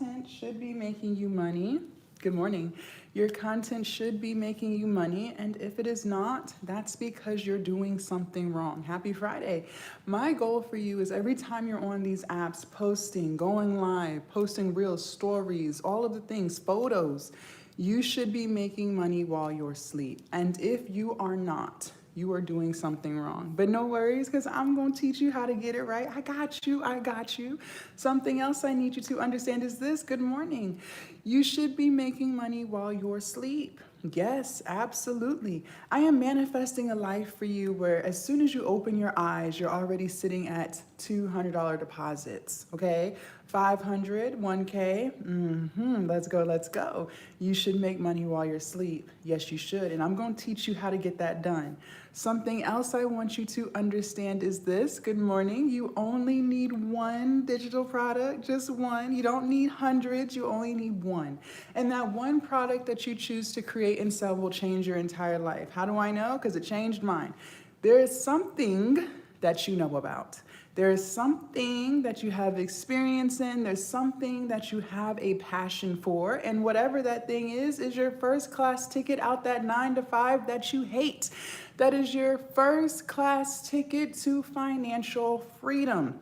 content should be making you money. Good morning. Your content should be making you money, and if it is not, that's because you're doing something wrong. Happy Friday. My goal for you is every time you're on these apps, posting, going live, posting reels, stories, all of the things, photos, you should be making money while you're asleep. And if you are not, you are doing something wrong. But no worries, because I'm going to teach you how to get it right. I got you. I got you. Something else I need you to understand is this. Good morning. You should be making money while you're asleep. Yes, absolutely. I am manifesting a life for you where as soon as you open your eyes, you're already sitting at $200 deposits, okay? 500, 1K, let's go, let's go. You should make money while you're asleep. Yes, you should, and I'm gonna teach you how to get that done. Something else I want you to understand is this. Good morning. You only need one digital product, just one. You don't need hundreds, you only need one. And that one product that you choose to create and sell will change your entire life. How do I know? Because it changed mine. There is something that you know about. There is something that you have experience in. There's something that you have a passion for. And whatever that thing is your first class ticket out that 9 to 5 that you hate. That is your first class ticket to financial freedom.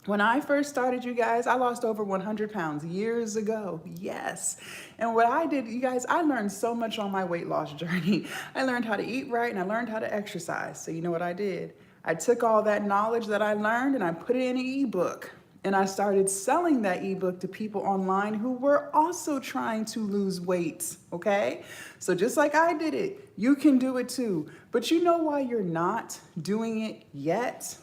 When I first started, you guys, I lost over 100 pounds years ago. Yes. And what I did, you guys, I learned so much on my weight loss journey. I learned how to eat right and I learned how to exercise. So you know what I did? I took all that knowledge that I learned and I put it in an ebook. And I started selling that ebook to people online who were also trying to lose weight, okay? So just like I did it, you can do it too. But you know why you're not doing it yet?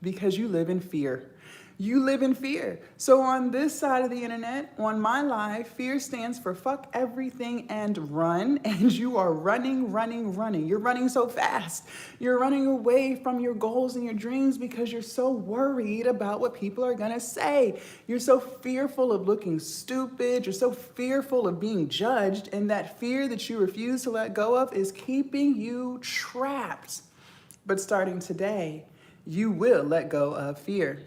Because you live in fear. You live in fear. So on this side of the internet, on my live, fear stands for fuck everything and run. And you are running, running, running. You're running so fast. You're running away from your goals and your dreams because you're so worried about what people are gonna say. You're so fearful of looking stupid. You're so fearful of being judged. And that fear that you refuse to let go of is keeping you trapped. But starting today, you will let go of fear.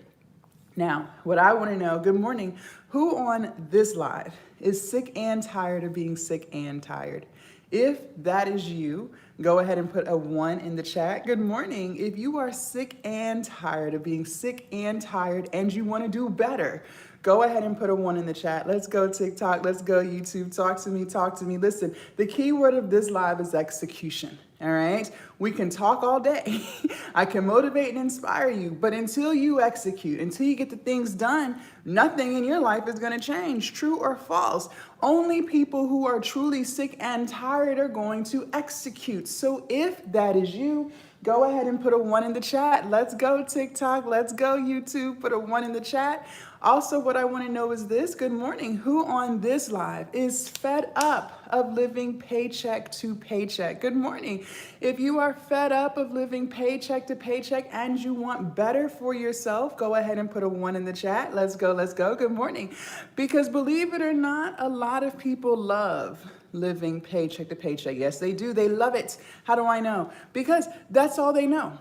Now, what I want to know, good morning, who on this live is sick and tired of being sick and tired? If that is you, go ahead and put a 1 in the chat. Good morning. If you are sick and tired of being sick and tired and you want to do better, go ahead and put a 1 in the chat. Let's go TikTok. Let's go YouTube. Talk to me. Talk to me. Listen, the key word of this live is execution. All right. We can talk all day. I can motivate and inspire you, but until you execute, until you get the things done, nothing in your life is going to change. True or false? Only people who are truly sick and tired are going to execute. So if that is you, go ahead and put a 1 in the chat. Let's go TikTok. Let's go YouTube. Put a 1 in the chat. Also, what I want to know is this. Good morning. Who on this live is fed up of living paycheck to paycheck? Good morning. If you are fed up of living paycheck to paycheck and you want better for yourself, go ahead and put a 1 in the chat. Let's go. Let's go. Good morning. Because believe it or not, a lot of people love living paycheck to paycheck. Yes, they do. They love it. How do I know? Because that's all they know.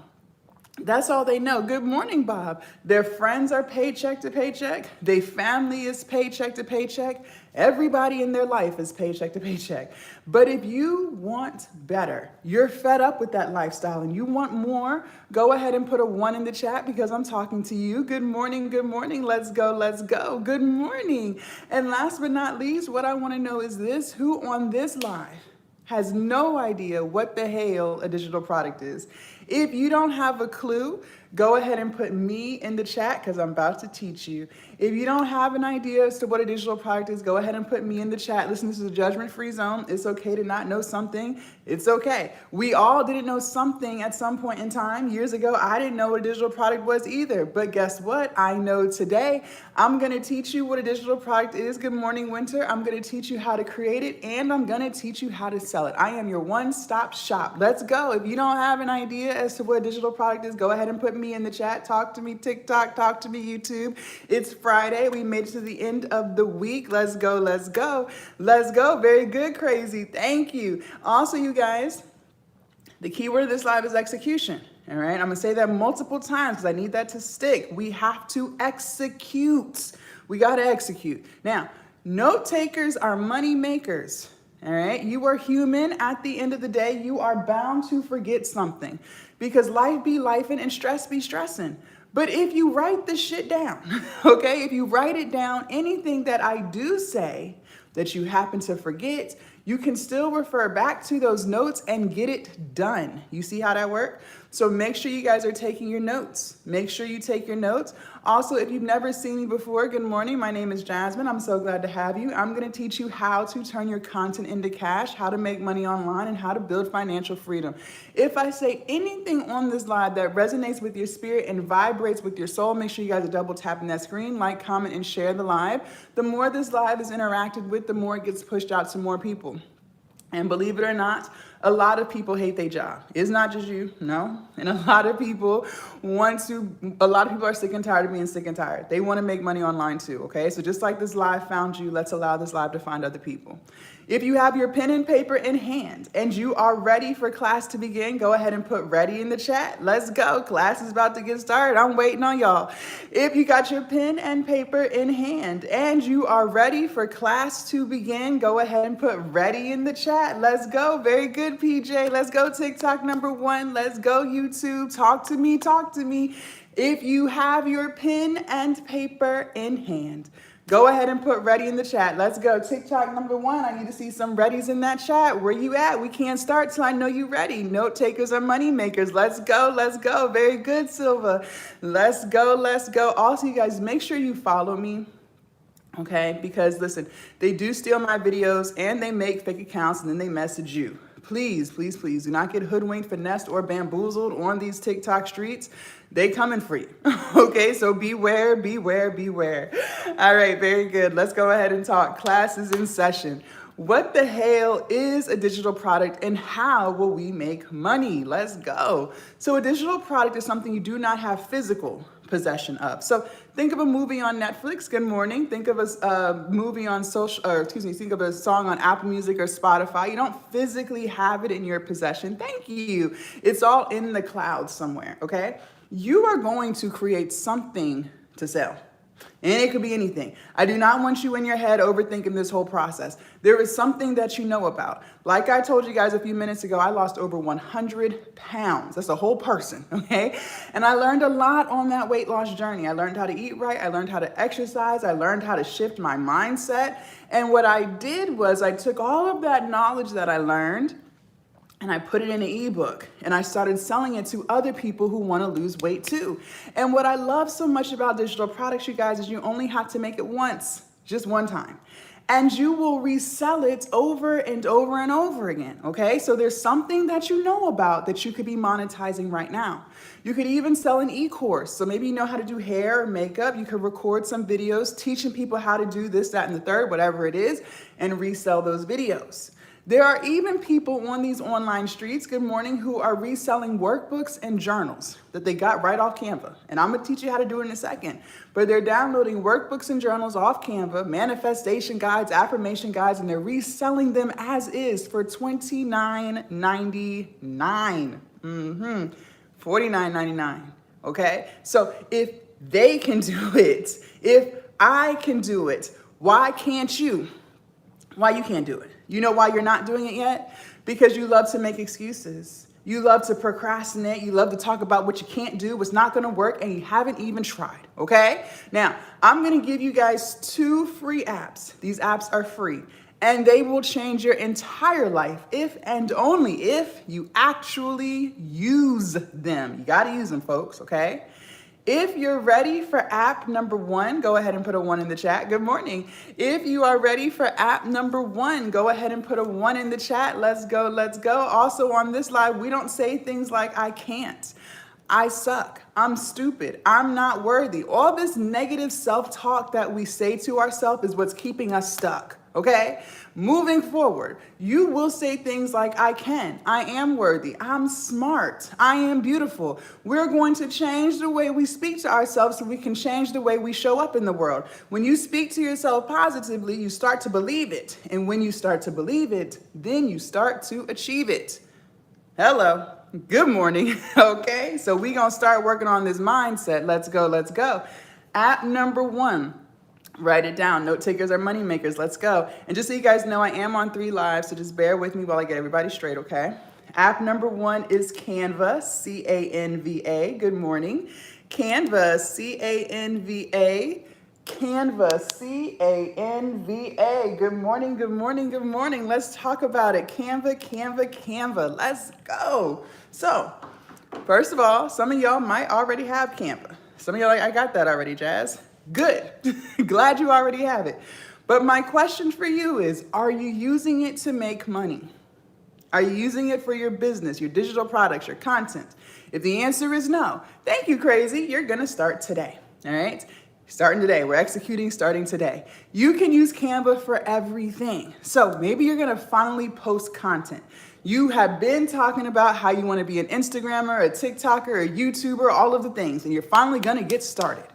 That's all they know. Good morning, Bob. Their friends are paycheck to paycheck. Their family is paycheck to paycheck. Everybody in their life is paycheck to paycheck. But if you want better, you're fed up with that lifestyle and you want more, go ahead and put a 1 in the chat because I'm talking to you. Good morning. Good morning. Let's go. Let's go. Good morning. And last but not least, what I want to know is this. Who on this live has no idea what the hell a digital product is? If you don't have a clue, go ahead and put me in the chat because I'm about to teach you. If you don't have an idea as to what a digital product is, go ahead and put me in the chat. Listen, this is a judgment-free zone. It's okay to not know something. It's okay. We all didn't know something at some point in time. Years ago, I didn't know what a digital product was either. But guess what? I know today. I'm going to teach you what a digital product is. Good morning, Winter. I'm going to teach you how to create it, and I'm going to teach you how to sell it. I am your one-stop shop. Let's go. If you don't have an idea as to what a digital product is, go ahead and put me in the chat. Talk to me TikTok, talk to me YouTube. It's Friday. We made it to the end of the week. Let's go, let's go. Let's go. Very good, Crazy. Thank you. Also, you guys, the key word of this live is execution. All right. I'm going to say that multiple times because I need that to stick. We have to execute. We got to execute. Now, Note takers are money makers. All right. You are human. At the end of the day, you are bound to forget something because life be lifing and stress be stressing. But if you write this shit down, okay, if you write it down, anything that I do say that you happen to forget, you can still refer back to those notes and get it done. You see how that works? So make sure you guys are taking your notes. Make sure you take your notes. Also, if you've never seen me before, good morning. My name is Jasmine. I'm so glad to have you. I'm going to teach you how to turn your content into cash, how to make money online, and how to build financial freedom. If I say anything on this live that resonates with your spirit and vibrates with your soul, make sure you guys are double tapping that screen, like, comment, and share the live. The more this live is interacted with, the more it gets pushed out to more people. And believe it or not, a lot of people hate their job. It's not just you, no. And a lot of people are sick and tired of being sick and tired. They want to make money online too, okay? So just like this live found you, let's allow this live to find other people. If you have your pen and paper in hand and you are ready for class to begin, go ahead and put ready in the chat. Let's go. Class is about to get started. I'm waiting on y'all. If you got your pen and paper in hand and you are ready for class to begin, go ahead and put ready in the chat. Let's go. Very good, PJ. Let's go. TikTok #1. Let's go, YouTube. Talk to me. Talk to me. If you have your pen and paper in hand, go ahead and put ready in the chat. Let's go. TikTok #1. I need to see some readies in that chat. Where you at? We can't start till I know you ready. Note takers are money makers. Let's go. Let's go. Very good, Silva. Let's go. Let's go. Also, you guys, make sure you follow me. Okay? Because listen, they do steal my videos and they make fake accounts and then they message you. Please, please, please do not get hoodwinked, finessed, or bamboozled on these TikTok streets. They coming for you. Okay, so beware, beware, beware. All right, very good. Let's go ahead and talk. Class is in session. What the hell is a digital product and how will we make money? Let's go. So a digital product is something you do not have physical possession of. So think of a movie on Netflix. Good morning. Think of a movie on think of a song on Apple Music or Spotify. You don't physically have it in your possession. Thank you. It's all in the cloud somewhere, okay? You are going to create something to sell. And it could be anything. I do not want you in your head overthinking this whole process. There is something that you know about. Like I told you guys a few minutes ago, I lost over 100 pounds. That's a whole person, okay? And I learned a lot on that weight loss journey. I learned how to eat right. I learned how to exercise. I learned how to shift my mindset. And what I did was I took all of that knowledge that I learned and I put it in an ebook and I started selling it to other people who want to lose weight too. And what I love so much about digital products, you guys, is you only have to make it once, just one time. And you will resell it over and over and over again, okay? So there's something that you know about that you could be monetizing right now. You could even sell an e-course. So maybe you know how to do hair or makeup. You could record some videos teaching people how to do this, that, and the third, whatever it is, and resell those videos. There are even people on these online streets, good morning, who are reselling workbooks and journals that they got right off Canva. And I'm gonna teach you how to do it in a second. But they're downloading workbooks and journals off Canva, manifestation guides, affirmation guides, and they're reselling them as is for $29.99. $49.99, okay? So if they can do it, if I can do it, why can't you? Why you can't do it? You know why you're not doing it yet? Because you love to make excuses. You love to procrastinate. You love to talk about what you can't do, what's not gonna work, and you haven't even tried, okay? Now, I'm gonna give you guys 2 free apps. These apps are free, and they will change your entire life if and only if you actually use them. You gotta use them, folks, okay? If you're ready for app #1, go ahead and put a 1 in the chat. Good morning. If you are ready for app #1, go ahead and put a 1 in the chat. Let's go, let's go. Also on this live, we don't say things like, I can't, I suck, I'm stupid, I'm not worthy. All this negative self-talk that we say to ourselves is what's keeping us stuck, okay? Moving forward, you will say things like, I can, I am worthy, I'm smart, I am beautiful. We're going to change the way we speak to ourselves so we can change the way we show up in the world. When you speak to yourself positively, you start to believe it. And when you start to believe it, then you start to achieve it. Hello, good morning, okay? So we're gonna start working on this mindset. Let's go, let's go. App #1. Write it down. Note takers are money makers. Let's go. And just so you guys know, I am on 3 lives, so just bear with me while I get everybody straight, okay? App number 1 is Canva, C-A-N-V-A. Good morning. Canva, C-A-N-V-A. Canva, C-A-N-V-A. Good morning, good morning, good morning. Let's talk about it. Canva, Canva, Canva. Let's go. So, first of all, some of y'all might already have Canva. Some of y'all like, I got that already, Jazz. Good. Glad you already have it. But my question for you is, are you using it to make money? Are you using it for your business, your digital products, your content? If the answer is no, thank you, crazy. You're going to start today. All right? Starting today. We're executing starting today. You can use Canva for everything. So maybe you're going to finally post content. You have been talking about how you want to be an Instagrammer, a TikToker, a YouTuber, all of the things, and you're finally going to get started.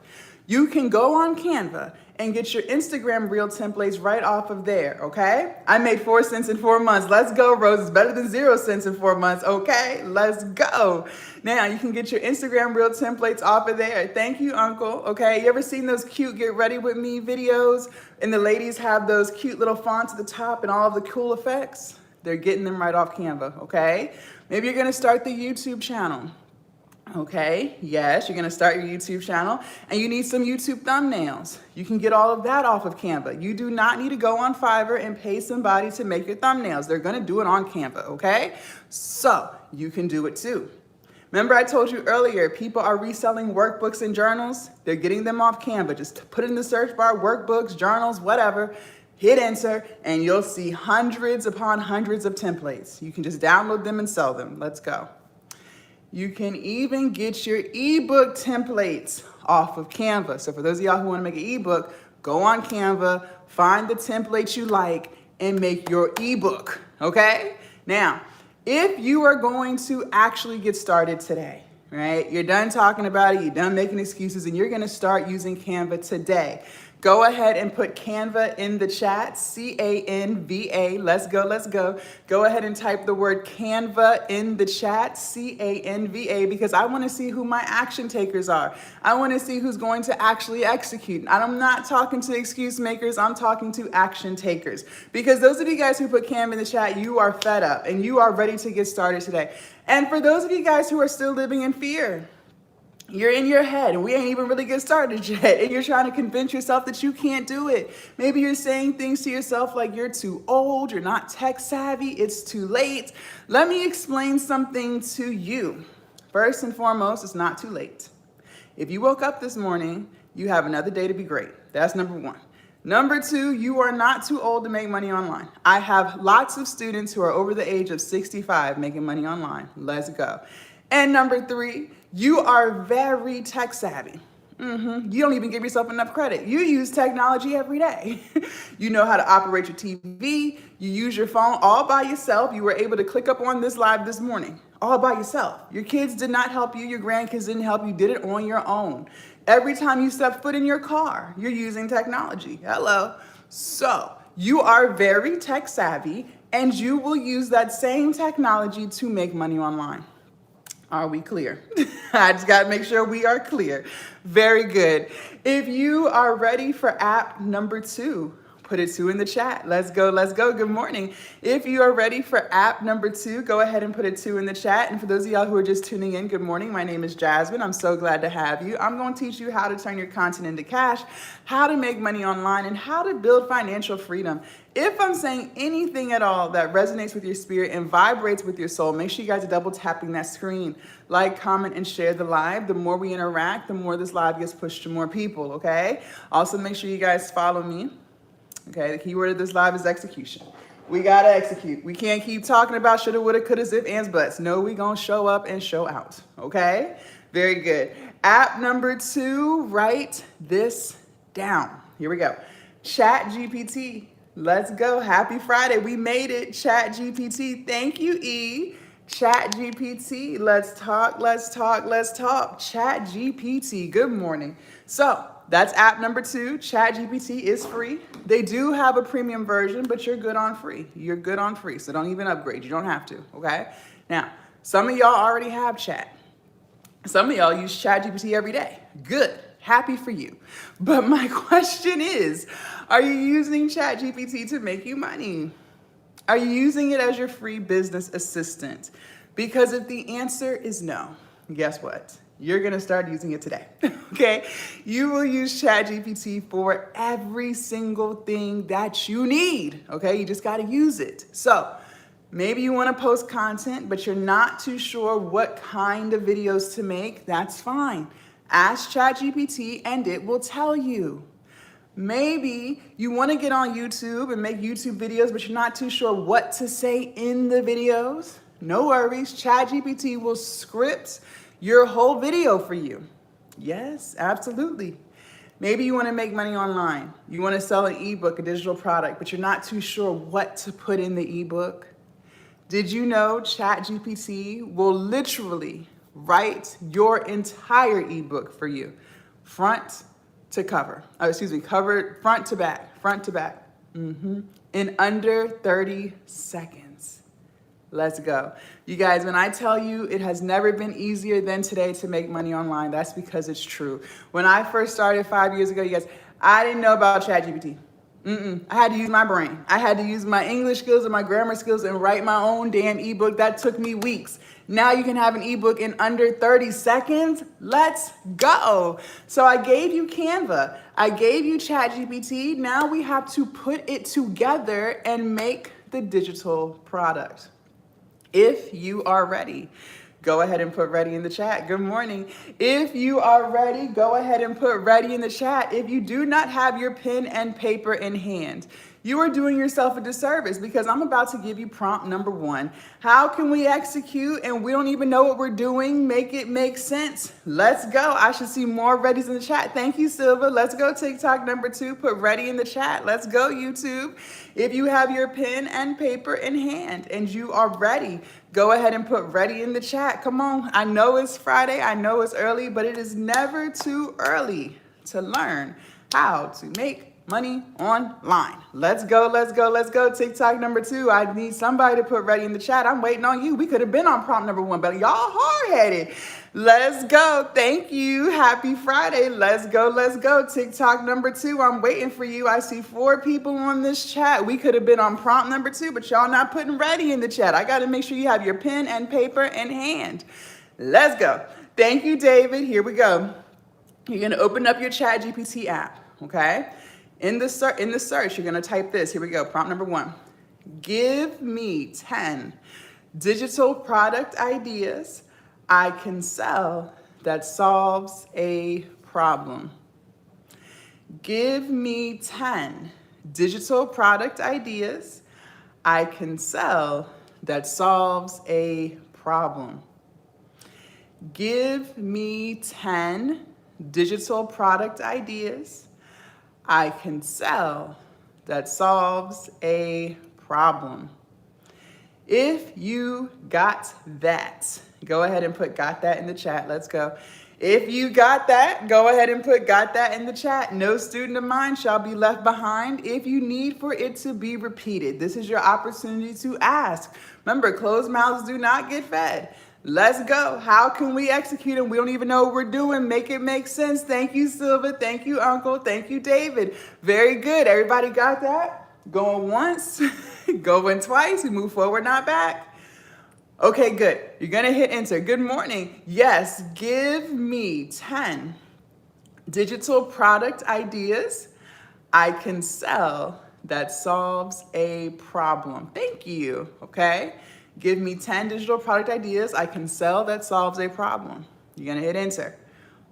You can go on Canva and get your Instagram reel templates right off of there, okay? I made 4 cents in 4 months. Let's go, Rose. It's better than 0 cents in 4 months, okay? Let's go. Now, you can get your Instagram reel templates off of there. Thank you, Uncle, okay? You ever seen those cute Get Ready With Me videos? And the ladies have those cute little fonts at the top and all of the cool effects? They're getting them right off Canva, okay? Maybe you're gonna start the YouTube channel. Okay, yes, you're gonna start your YouTube channel and you need some YouTube thumbnails. You can get all of that off of Canva. You do not need to go on Fiverr and pay somebody to make your thumbnails. They're gonna do it on Canva, okay? So you can do it too. Remember I told you earlier, people are reselling workbooks and journals. They're getting them off Canva. Just put it in the search bar, workbooks, journals, whatever. Hit enter and you'll see hundreds upon hundreds of templates. You can just download them and sell them. Let's go. You can even get your ebook templates off of Canva. So for those of y'all who want to make an ebook, go on Canva, find the templates you like, and make your ebook, okay? Now, if you are going to actually get started today, right? You're done talking about it, you're done making excuses, and you're gonna start using Canva today. Go ahead and put Canva in the chat, C-A-N-V-A, let's go, let's go. Go ahead and type the word Canva in the chat, C-A-N-V-A, because I wanna see who my action takers are. I wanna see who's going to actually execute. I'm not talking to excuse makers, I'm talking to action takers. Because those of you guys who put Canva in the chat, you are fed up and you are ready to get started today. And for those of you guys who are still living in fear, you're in your head and we ain't even really get started yet and you're trying to convince yourself that you can't do it. Maybe you're saying things to yourself like you're too old, you're not tech savvy, it's too late. Let me explain something to you. First and foremost, it's not too late. If you woke up this morning, you have another day to be great. That's number 1. Number 2, you are not too old to make money online. I have lots of students who are over the age of 65 making money online. Let's go. And number 3, you are very tech savvy. You don't even give yourself enough credit. You use technology every day. You know how to operate your TV. You use your phone all by yourself. You were able to click up on this live this morning, all by yourself. Your kids did not help you. Your grandkids didn't help you. You did it on your own. Every time you step foot in your car, you're using technology. Hello. So you are very tech savvy and you will use that same technology to make money online. Are we clear? I just got to make sure we are clear. Very good. If you are ready for app number 2, put a 2 in the chat. Let's go, let's go. Good morning. If you are ready for app number 2, go ahead and put a 2 in the chat. And for those of y'all who are just tuning in, good morning. My name is Jasmine. I'm so glad to have you. I'm going to teach you how to turn your content into cash, how to make money online, and how to build financial freedom. If I'm saying anything at all that resonates with your spirit and vibrates with your soul, make sure you guys are double tapping that screen. Like, comment, and share the live. The more we interact, the more this live gets pushed to more people, okay? Also, make sure you guys follow me. Okay, the keyword of this live is execution. We gotta execute. We can't keep talking about shoulda, woulda, coulda, if, ands, buts. No, we gonna show up and show out, okay? Very good. App number 2, write this down. Here we go. Chat GPT. Let's go. Happy Friday. We made it. Chat GPT. Thank you, E. Chat GPT. Let's talk, let's talk, let's talk. Chat GPT. Good morning. So that's app number 2. Chat GPT is free. They do have a premium version, but you're good on free. You're good on free. So don't even upgrade. You don't have to. Okay. Now, some of y'all already have chat. Some of y'all use Chat GPT every day. Good. Happy for you. But my question is, are you using ChatGPT to make you money? Are you using it as your free business assistant? Because if the answer is no, guess what? You're gonna start using it today, okay? You will use ChatGPT for every single thing that you need, okay? You just gotta use it. So maybe you wanna post content, but you're not too sure what kind of videos to make. That's fine. Ask ChatGPT and it will tell you. Maybe you wanna get on YouTube and make YouTube videos, but you're not too sure what to say in the videos. No worries, ChatGPT will script your whole video for you. Yes, absolutely. Maybe you wanna make money online. You wanna sell an ebook, a digital product, but you're not too sure what to put in the ebook. Did you know ChatGPT will literally write your entire ebook for you, front to cover. Cover front to back, in under 30 seconds. Let's go. You guys, when I tell you it has never been easier than today to make money online, that's because it's true. When I first started 5 years ago, you guys, I didn't know about ChatGPT. I had to use my brain. I had to use my English skills and my grammar skills and write my own damn ebook. That took me weeks. Now you can have an ebook in under 30 seconds. Let's go. So I gave you Canva. I gave you ChatGPT. Now we have to put it together and make the digital product. If you are ready, go ahead and put ready in the chat. Good morning. If you are ready, go ahead and put ready in the chat. If you do not have your pen and paper in hand, you are doing yourself a disservice because I'm about to give you prompt number 1. How can we execute and we don't even know what we're doing? Make it make sense. Let's go. I should see more readies in the chat. Thank you, Silva. Let's go. TikTok number 2, put ready in the chat. Let's go, YouTube. If you have your pen and paper in hand and you are ready, go ahead and put ready in the chat. Come on. I know it's Friday. I know it's early, but it is never too early to learn how to make money online. Let's go, let's go, let's go. TikTok number 2. I need somebody to put ready in the chat. I'm waiting on you. We could have been on prompt number 1, but y'all hard-headed. Let's go. Thank you. Happy Friday. Let's go, let's go. TikTok number 2. I'm waiting for you. I see 4 people on this chat. We could have been on prompt number 2, but y'all not putting ready in the chat. I got to make sure you have your pen and paper in hand. Let's go. Thank you, David. Here we go. You're going to open up your ChatGPT app, okay? In the search, you're going to type this. Here we go. Prompt number 1. Give me 10 digital product ideas I can sell that solves a problem. Give me 10 digital product ideas I can sell that solves a problem. Give me 10 digital product ideas I can sell that solves a problem. If you got that, go ahead and put got that in the chat. Let's go. If you got that, go ahead and put got that in the chat. No student of mine shall be left behind. If you need for it to be repeated, this is your opportunity to ask. Remember, closed mouths do not get fed. Let's go. How can we execute and we don't even know what we're doing? Make it make sense. Thank you, Silva. Thank you, Uncle. Thank you, David. Very good. Everybody got that? Going once, going twice. We move forward, not back. Okay, good. You're going to hit enter. Good morning. Yes, give me 10 digital product ideas I can sell that solves a problem. Thank you. Okay. Give me 10 digital product ideas I can sell that solves a problem. You're going to hit enter.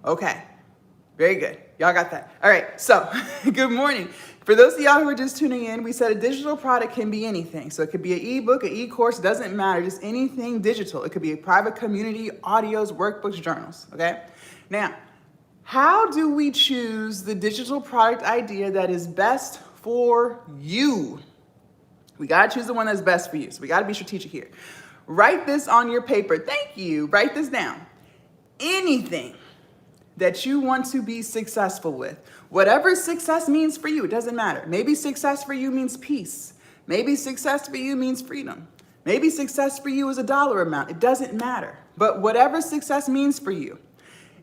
Okay. Very good. Y'all got that. All right. So good morning. For those of y'all who are just tuning in, we said a digital product can be anything. So it could be an ebook, an e-course, doesn't matter. Just anything digital. It could be a private community, audios, workbooks, journals. Okay. Now, how do we choose the digital product idea that is best for you? We got to choose the one that's best for you. So we got to be strategic here. Write this on your paper. Thank you. Write this down. Anything that you want to be successful with, whatever success means for you, it doesn't matter. Maybe success for you means peace. Maybe success for you means freedom. Maybe success for you is a dollar amount. It doesn't matter. But whatever success means for you,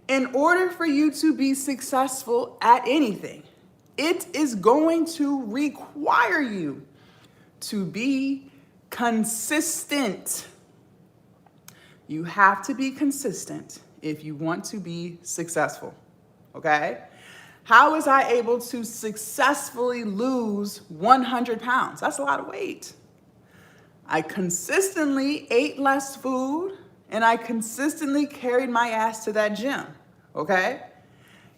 In order for you to be successful at anything, it is going to require you to be consistent. You have to be consistent if you want to be successful, okay? How was I able to successfully lose 100 pounds? That's a lot of weight. I consistently ate less food and I consistently carried my ass to that gym, okay?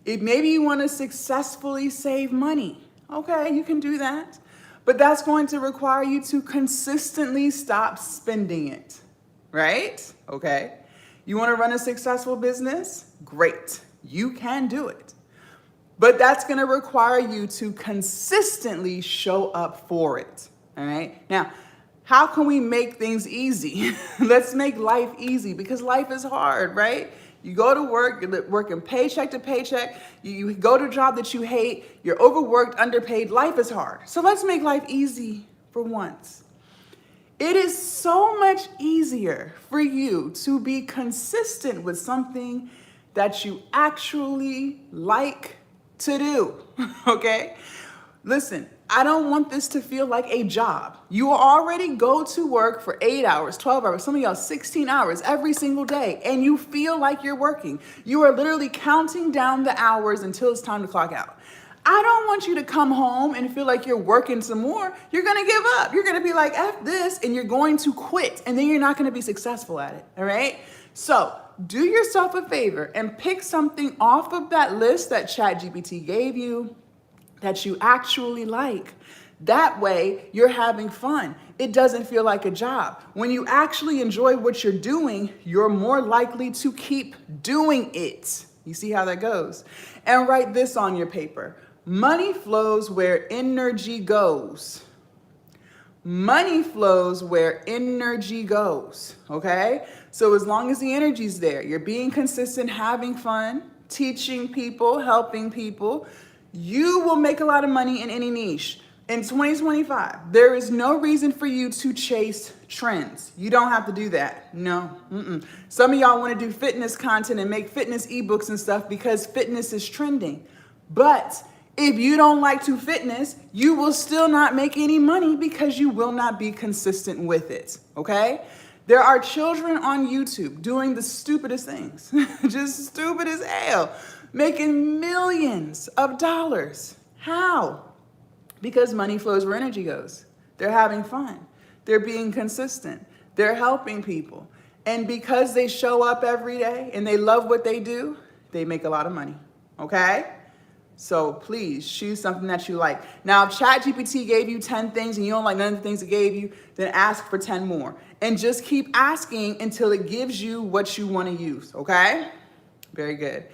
If maybe you want to successfully save money, okay, you can do that. But that's going to require you to consistently stop spending it, right? Okay. You want to run a successful business? Great. You can do it. But that's going to require you to consistently show up for it, all right? Now, how can we make things easy? Let's make life easy because life is hard, right? You go to work, you're working paycheck to paycheck, you go to a job that you hate, you're overworked, underpaid, life is hard. So let's make life easy for once. It is so much easier for you to be consistent with something that you actually like to do, okay? Listen, I don't want this to feel like a job. You already go to work for 8 hours, 12 hours, some of y'all 16 hours every single day, and you feel like you're working. You are literally counting down the hours until it's time to clock out. I don't want you to come home and feel like you're working some more. You're gonna give up. You're gonna be like, F this, and you're going to quit, and then you're not gonna be successful at it, all right? So do yourself a favor and pick something off of that list that ChatGPT gave you that you actually like. That way, you're having fun. It doesn't feel like a job. When you actually enjoy what you're doing, you're more likely to keep doing it. You see how that goes? And write this on your paper. Money flows where energy goes. Money flows where energy goes, okay? So as long as the energy's there, you're being consistent, having fun, teaching people, helping people, you will make a lot of money in any niche. In 2025, there is no reason for you to chase trends. You don't have to do that. No. Some of y'all want to do fitness content and make fitness ebooks and stuff because fitness is trending. But if you don't like to fitness, you will still not make any money because you will not be consistent with it. Okay? There are children on YouTube doing the stupidest things, just stupid as hell, making millions of dollars. How? Because money flows where energy goes. They're having fun. They're being consistent. They're helping people. And because they show up every day and they love what they do, they make a lot of money. Okay? So please choose something that you like. Now, if ChatGPT gave you 10 things and you don't like none of the things it gave you, then ask for 10 more. And just keep asking until it gives you what you want to use. Okay? Very good.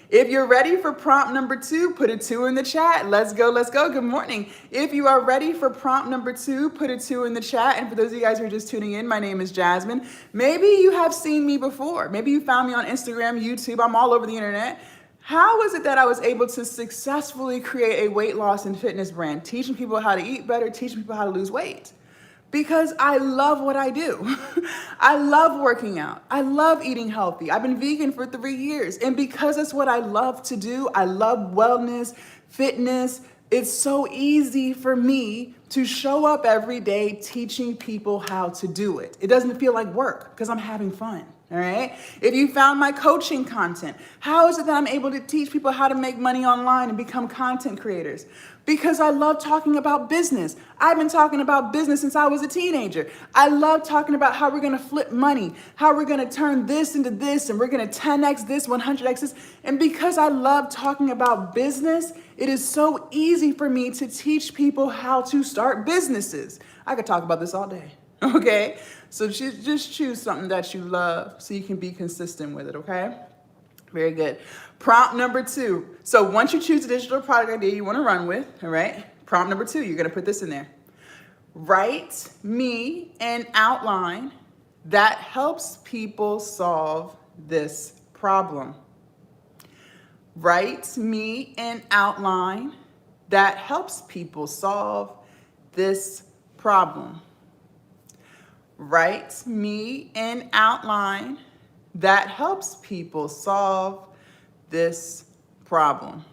If you're ready for prompt number 2, put a 2 in the chat. Let's go, let's go. Good morning. If you are ready for prompt number 2, put a 2 in the chat. And for those of you guys who are just tuning in, my name is Jasmine. Maybe you have seen me before. Maybe you found me on Instagram, YouTube. I'm all over the internet. How is it that I was able to successfully create a weight loss and fitness brand, teaching people how to eat better, teaching people how to lose weight? Because I love what I do. I love working out. I love eating healthy. I've been vegan for 3 years. And because it's what I love to do, I love wellness, fitness. It's so easy for me to show up every day teaching people how to do it. It doesn't feel like work because I'm having fun. All right. If you found my coaching content, how is it that I'm able to teach people how to make money online and become content creators? Because I love talking about business. I've been talking about business since I was a teenager. I love talking about how we're going to flip money, how we're going to turn this into this, and we're going to 10x this, 100x this. And because I love talking about business, it is so easy for me to teach people how to start businesses. I could talk about this all day. Okay? So just choose something that you love so you can be consistent with it, okay? Very good. Prompt number 2. So once you choose the digital product idea you want to run with, all right? Prompt number 2, you're going to put this in there. Write me an outline that helps people solve this problem. Write me an outline that helps people solve this problem. Write me an outline that helps people solve this problem.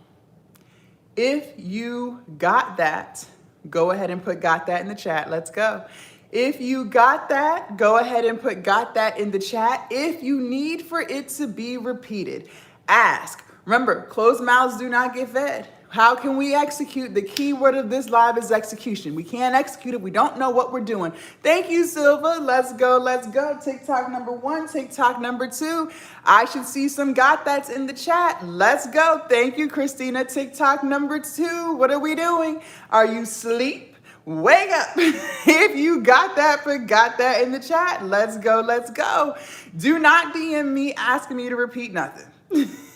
If you got that, go ahead and put got that in the chat. Let's go. If you got that, go ahead and put got that in the chat. If you need for it to be repeated, ask. Remember, closed mouths do not get fed. How can we execute? The key word of this live is execution. We can't execute if we don't know what we're doing. Thank you, Silva. Let's go. Let's go. TikTok number 1, TikTok number 2. I should see some got that's in the chat. Let's go. Thank you, Christina. TikTok number 2. What are we doing? Are you asleep? Wake up. If you got that, put got that in the chat. Let's go. Let's go. Do not DM me asking me to repeat nothing.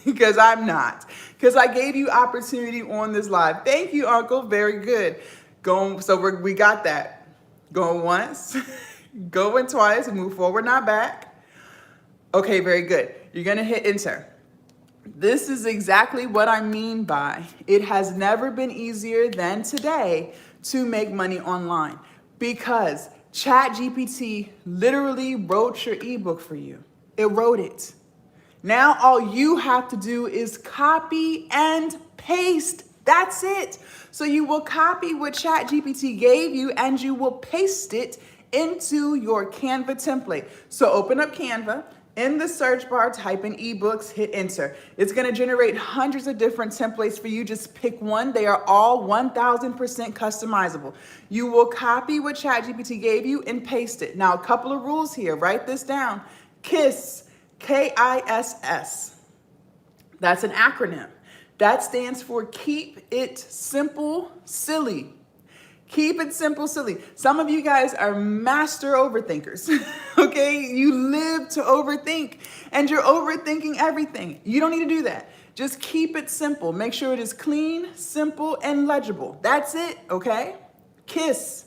Because I'm not. Because I gave you opportunity on this live. Thank you, Uncle. Very good. We got that. Going once, going twice, move forward, not back. Okay, very good. You're going to hit enter. This is exactly what I mean by it has never been easier than today to make money online, because ChatGPT literally wrote your ebook for you. It wrote it. Now all you have to do is copy and paste. That's it. So you will copy what ChatGPT gave you and you will paste it into your Canva template. So open up Canva. In the search bar, type in ebooks, hit enter. It's going to generate hundreds of different templates for you. Just pick one. They are all 1000% customizable. You will copy what ChatGPT gave you and paste it. Now, a couple of rules here. Write this down. KISS, K-I-S-S. That's an acronym. That stands for Keep It Simple, Silly. Keep it simple, silly. Some of you guys are master overthinkers, okay? You live to overthink and you're overthinking everything. You don't need to do that. Just keep it simple. Make sure it is clean, simple, and legible. That's it, okay? KISS.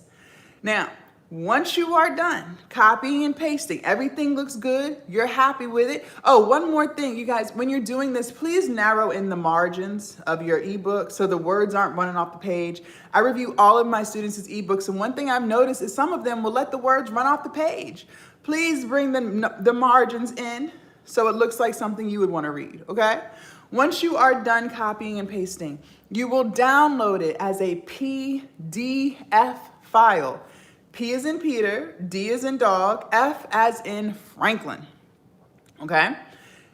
Now, once you are done copying and pasting, everything looks good, you're happy with it. Oh, one more thing, you guys, when you're doing this, please narrow in the margins of your ebook so the words aren't running off the page. I review all of my students' ebooks, and one thing I've noticed is some of them will let the words run off the page. Please bring the margins in so it looks like something you would want to read, okay? Once you are done copying and pasting, you will download it as a PDF file. P as in Peter, D as in dog, F as in Franklin, okay?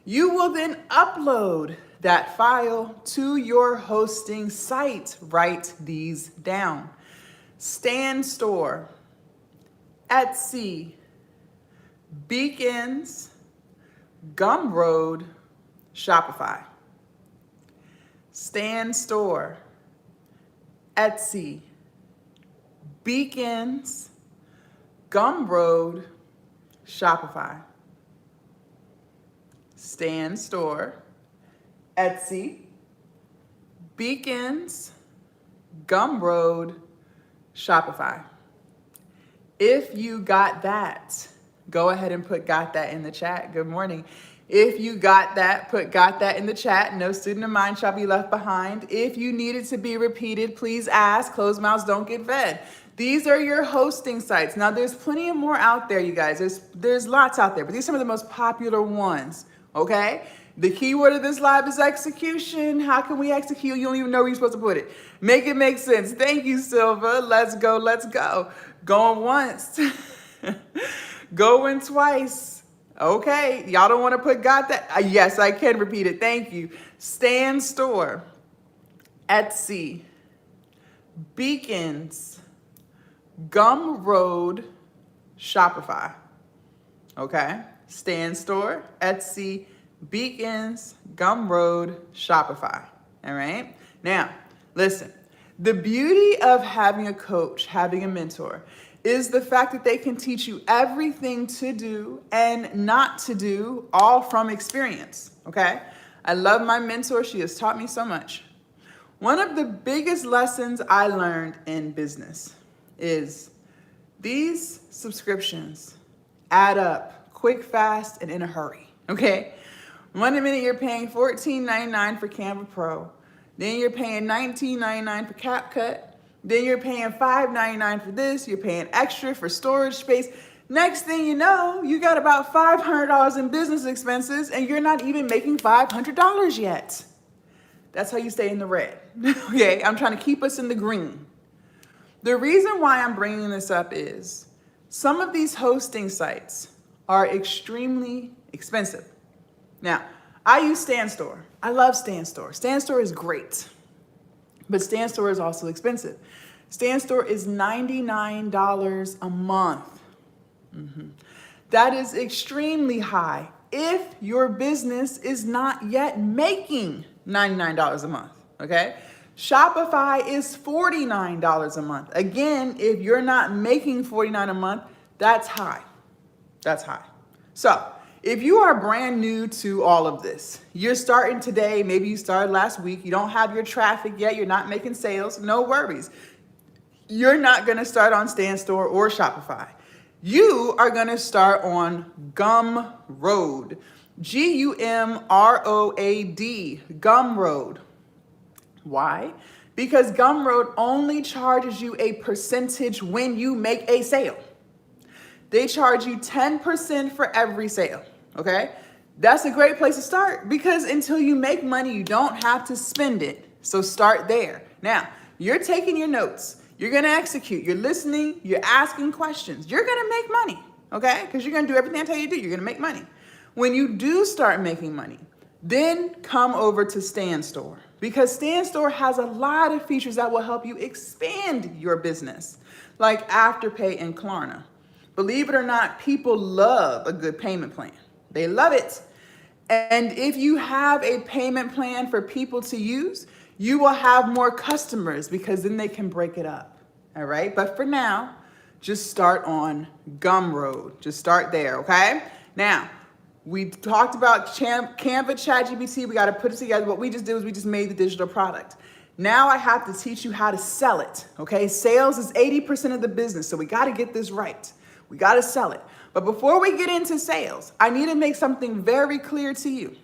You will then upload that file to your hosting site. Write these down. Stand Store, Etsy, Beacons, Gumroad, Shopify. Stand Store, Etsy, Beacons, Gumroad, Shopify. Stand Store, Etsy, Beacons, Gumroad, Shopify. If you got that, go ahead and put got that in the chat. Good morning. If you got that, put got that in the chat. No student of mine shall be left behind. If you need it to be repeated, please ask. Closed mouths don't get fed. These are your hosting sites. Now, there's plenty of more out there, you guys. There's lots out there, but these are some of the most popular ones, okay? The keyword of this live is execution. How can we execute? You don't even know where you're supposed to put it. Make it make sense. Thank you, Silva. Let's go, let's go. Going once. Going twice. Okay, y'all don't want to put got that? Yes, I can repeat it. Thank you. Stand Store, Etsy, Beacons, Gumroad, Shopify. Okay, Stand Store, Etsy, Beacons, Gumroad, Shopify. All right. Now, listen. The beauty of having a coach, having a mentor, is the fact that they can teach you everything to do and not to do, all from experience, okay? I love my mentor. She has taught me so much. One of the biggest lessons I learned in business is these subscriptions add up quick, fast, and in a hurry, okay? One minute you're paying $14.99 for Canva Pro, then you're paying $19.99 for CapCut, then you're paying $5.99 for this, you're paying extra for storage space. Next thing you know, you got about $500 in business expenses and you're not even making $500 yet. That's how you stay in the red. Okay, I'm trying to keep us in the green. The reason why I'm bringing this up is some of these hosting sites are extremely expensive. Now, I use StanStore. I love StanStore. StanStore is great, but StanStore is also expensive. StanStore is $99 a month. That is extremely high if your business is not yet making $99 a month, okay? Shopify is $49 a month. Again, if you're not making $49 a month, that's high. That's high. So if you are brand new to all of this, you're starting today, maybe you started last week, you don't have your traffic yet, you're not making sales, no worries. You're not gonna start on StanStore or Shopify. You are gonna start on Gumroad, Gumroad, Gumroad. Why? Because Gumroad only charges you a percentage when you make a sale. They charge you 10% for every sale, okay? That's a great place to start because until you make money, you don't have to spend it. So start there. Now, you're taking your notes. You're gonna execute, you're listening, you're asking questions. You're gonna make money, okay? Because you're gonna do everything I tell you to do, you're gonna make money. When you do start making money, then come over to StanStore because StanStore has a lot of features that will help you expand your business, like Afterpay and Klarna. Believe it or not, people love a good payment plan. They love it. And if you have a payment plan for people to use, you will have more customers because then they can break it up, all right? But for now, just start on Gumroad. Just start there, okay? Now, we talked about Canva, ChatGPT. We got to put it together. What we just did was we just made the digital product. Now I have to teach you how to sell it, okay? Sales is 80% of the business, so we got to get this right. We got to sell it. But before we get into sales, I need to make something very clear to you.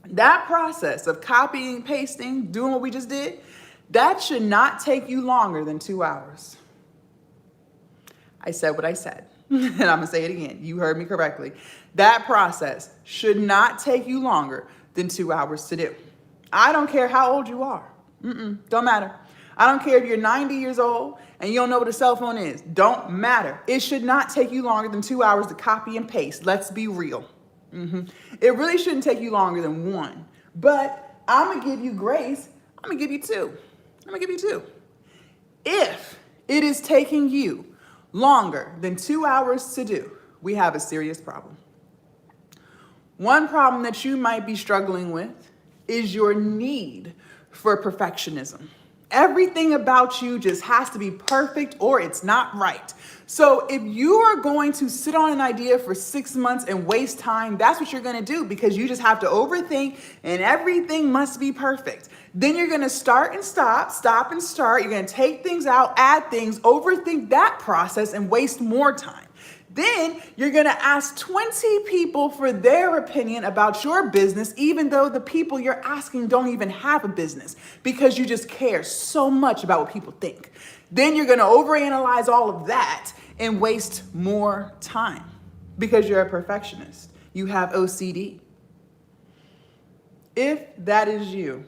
That process of copying, pasting, doing what we just did, that should not take you longer than 2 hours. I said what I said, and I'm gonna say it again. You heard me correctly. That process should not take you longer than 2 hours to do. I don't care how old you are. Don't matter. I don't care if you're 90 years old and you don't know what a cell phone is. Don't matter. It should not take you longer than 2 hours to copy and paste. Let's be real. It really shouldn't take you longer than 1, but I'm gonna give you grace. I'm gonna give you 2. If it is taking you longer than 2 hours to do, we have a serious problem. One problem that you might be struggling with is your need for perfectionism. Everything about you just has to be perfect or it's not right. So if you are going to sit on an idea for 6 months and waste time, that's what you're gonna do because you just have to overthink and everything must be perfect. Then you're gonna start and stop and start. You're gonna take things out, add things, overthink that process and waste more time. Then you're gonna ask 20 people for their opinion about your business, even though the people you're asking don't even have a business because you just care so much about what people think. Then you're gonna overanalyze all of that and waste more time because you're a perfectionist. You have OCD. If that is you,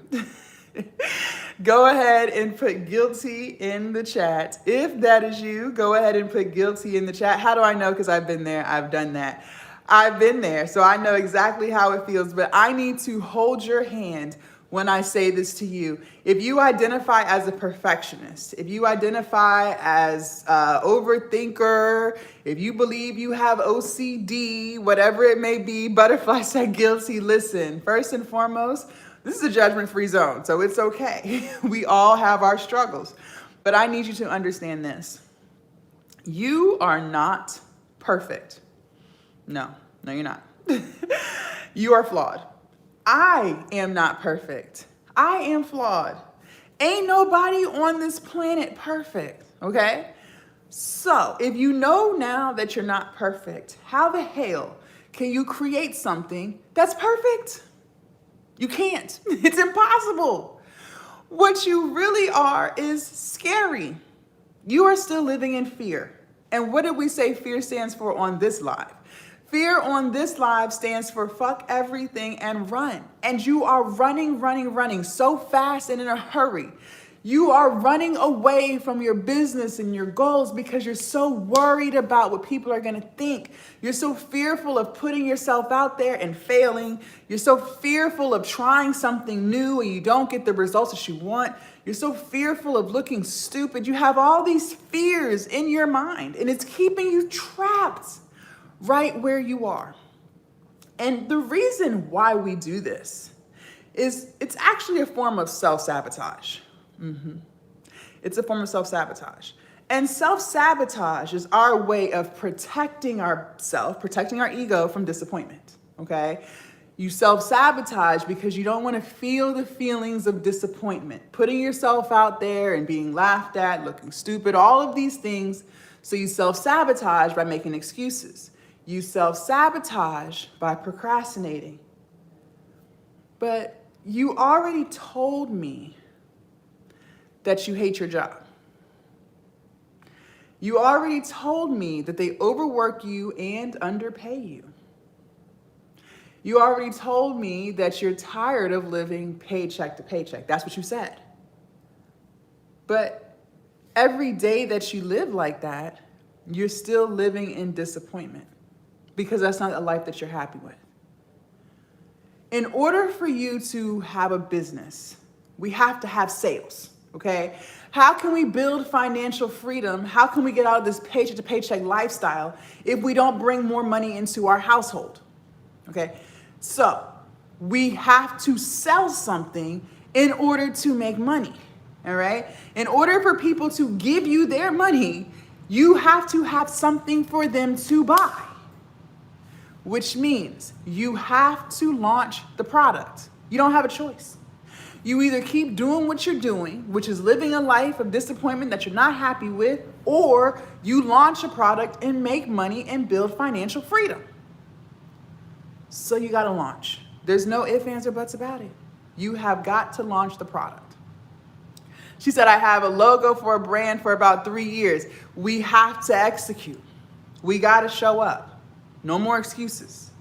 go ahead and put guilty in the chat. If that is you, go ahead and put guilty in the chat. How do I know? Because I've been there. I've done that. I've been there. So I know exactly how it feels. But I need to hold your hand when I say this to you. If you identify as a perfectionist, if you identify as overthinker, if you believe you have OCD, whatever it may be, butterfly said guilty, listen, first and foremost, this is a judgment-free zone, so it's okay. We all have our struggles. But I need you to understand this. You are not perfect. No, you're not. You are flawed. I am not perfect. I am flawed. Ain't nobody on this planet perfect, okay? So if you know now that you're not perfect, how the hell can you create something that's perfect? You can't. It's impossible. What you really are is scary. You are still living in fear. And what did we say fear stands for on this live? Fear on this live stands for fuck everything and run. And you are running so fast and in a hurry. You are running away from your business and your goals because you're so worried about what people are going to think. You're so fearful of putting yourself out there and failing. You're so fearful of trying something new and you don't get the results that you want. You're so fearful of looking stupid. You have all these fears in your mind and it's keeping you trapped right where you are. And the reason why we do this is it's actually a form of self-sabotage. It's a form of self-sabotage. And self-sabotage is our way of protecting ourselves, protecting our ego from disappointment, okay? You self-sabotage because you don't want to feel the feelings of disappointment, putting yourself out there and being laughed at, looking stupid, all of these things. So you self-sabotage by making excuses. You self-sabotage by procrastinating. But you already told me that you hate your job. You already told me that they overwork you and underpay you. You already told me that you're tired of living paycheck to paycheck. That's what you said. But every day that you live like that, you're still living in disappointment because that's not a life that you're happy with. In order for you to have a business, we have to have sales. Okay, how can we build financial freedom? How can we get out of this paycheck to paycheck lifestyle if we don't bring more money into our household? Okay, so we have to sell something in order to make money. All right, in order for people to give you their money, you have to have something for them to buy, which means you have to launch the product. You don't have a choice. You either keep doing what you're doing, which is living a life of disappointment that you're not happy with, or you launch a product and make money and build financial freedom. So you got to launch. There's no ifs, ands, or buts about it. You have got to launch the product. She said, I have a logo for a brand for about 3 years. We have to execute. We got to show up. No more excuses.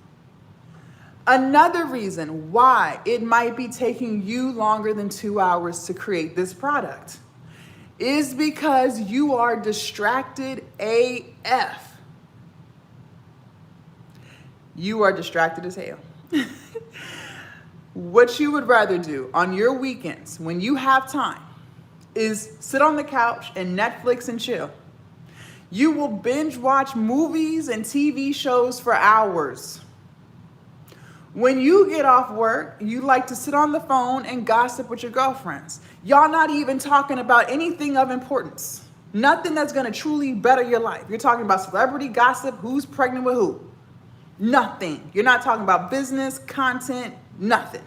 Another reason why it might be taking you longer than 2 hours to create this product is because you are distracted AF. You are distracted as hell. What you would rather do on your weekends when you have time is sit on the couch and Netflix and chill. You will binge watch movies and TV shows for hours. When you get off work, you like to sit on the phone and gossip with your girlfriends. Y'all not even talking about anything of importance. Nothing that's going to truly better your life. You're talking about celebrity gossip, who's pregnant with who. Nothing. You're not talking about business, content, nothing.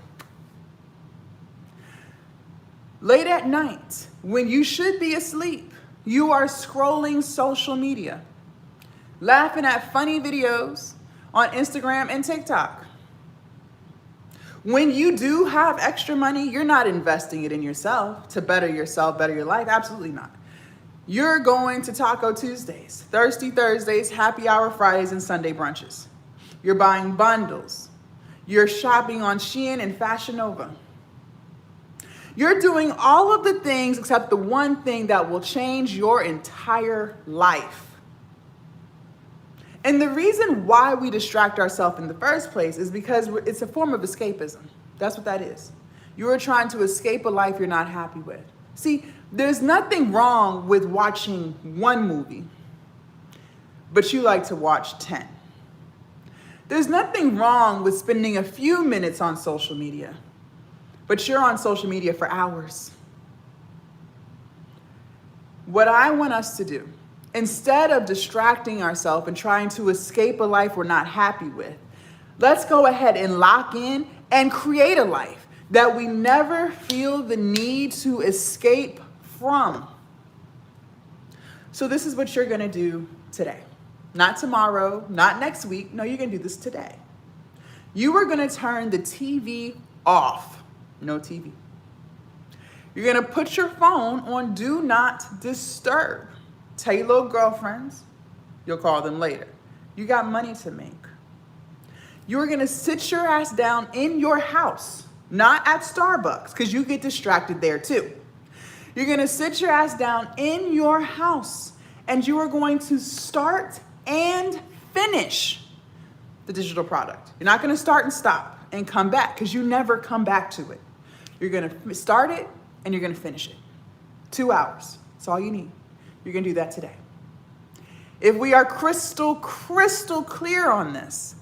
Late at night, when you should be asleep, you are scrolling social media, laughing at funny videos on Instagram and TikTok. When you do have extra money, you're not investing it in yourself, better your life. Absolutely not. You're going to Taco Tuesdays, Thirsty Thursdays, Happy Hour Fridays, and Sunday brunches. You're buying bundles. You're shopping on Shein and Fashion Nova. You're doing all of the things except the one thing that will change your entire life. And the reason why we distract ourselves in the first place is because it's a form of escapism. That's what that is. You're trying to escape a life you're not happy with. See, there's nothing wrong with watching one movie, but you like to watch 10. There's nothing wrong with spending a few minutes on social media, but you're on social media for hours. What I want us to do, instead of distracting ourselves and trying to escape a life we're not happy with, let's go ahead and lock in and create a life that we never feel the need to escape from. So this is what you're going to do today. Not tomorrow, not next week. No, you're going to do this today. You are going to turn the TV off. No TV. You're going to put your phone on do not disturb. Tell your little girlfriends, You'll call them later. You got money to make. You're going to sit your ass down in your house, not at Starbucks, because you get distracted there too. You're going to sit your ass down in your house, and you are going to start and finish the digital product. You're not going to start and stop and come back, because you never come back to it. You're going to start it and you're going to finish it. 2 hours. That's all you need. You're going to do that today. If we are crystal clear on this,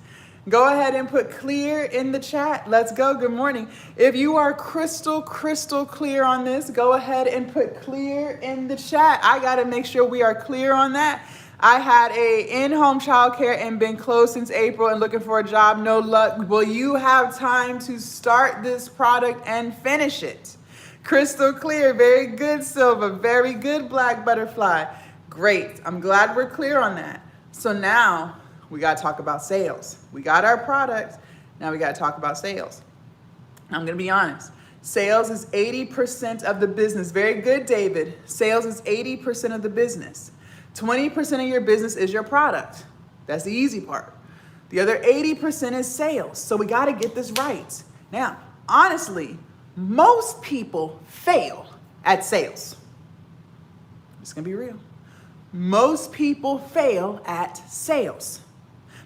go ahead and put clear in the chat. Let's go. Good morning. If you are crystal clear on this, go ahead and put clear in the chat. I got to make sure we are clear on that. I had a in-home childcare and been closed since April and looking for a job. No luck. Will you have time to start this product and finish it? Crystal clear. Very good, Silva. Very good, Black Butterfly. Great. I'm glad we're clear on that. So now we got to talk about sales. We got our product. Now we got to talk about sales. I'm going to be honest. Sales is 80% of the business. Very good, David. Sales is 80% of the business. 20% of your business is your product. That's the easy part. The other 80% is sales. So we got to get this right. Now, honestly, most people fail at sales. It's going to be real. Most people fail at sales,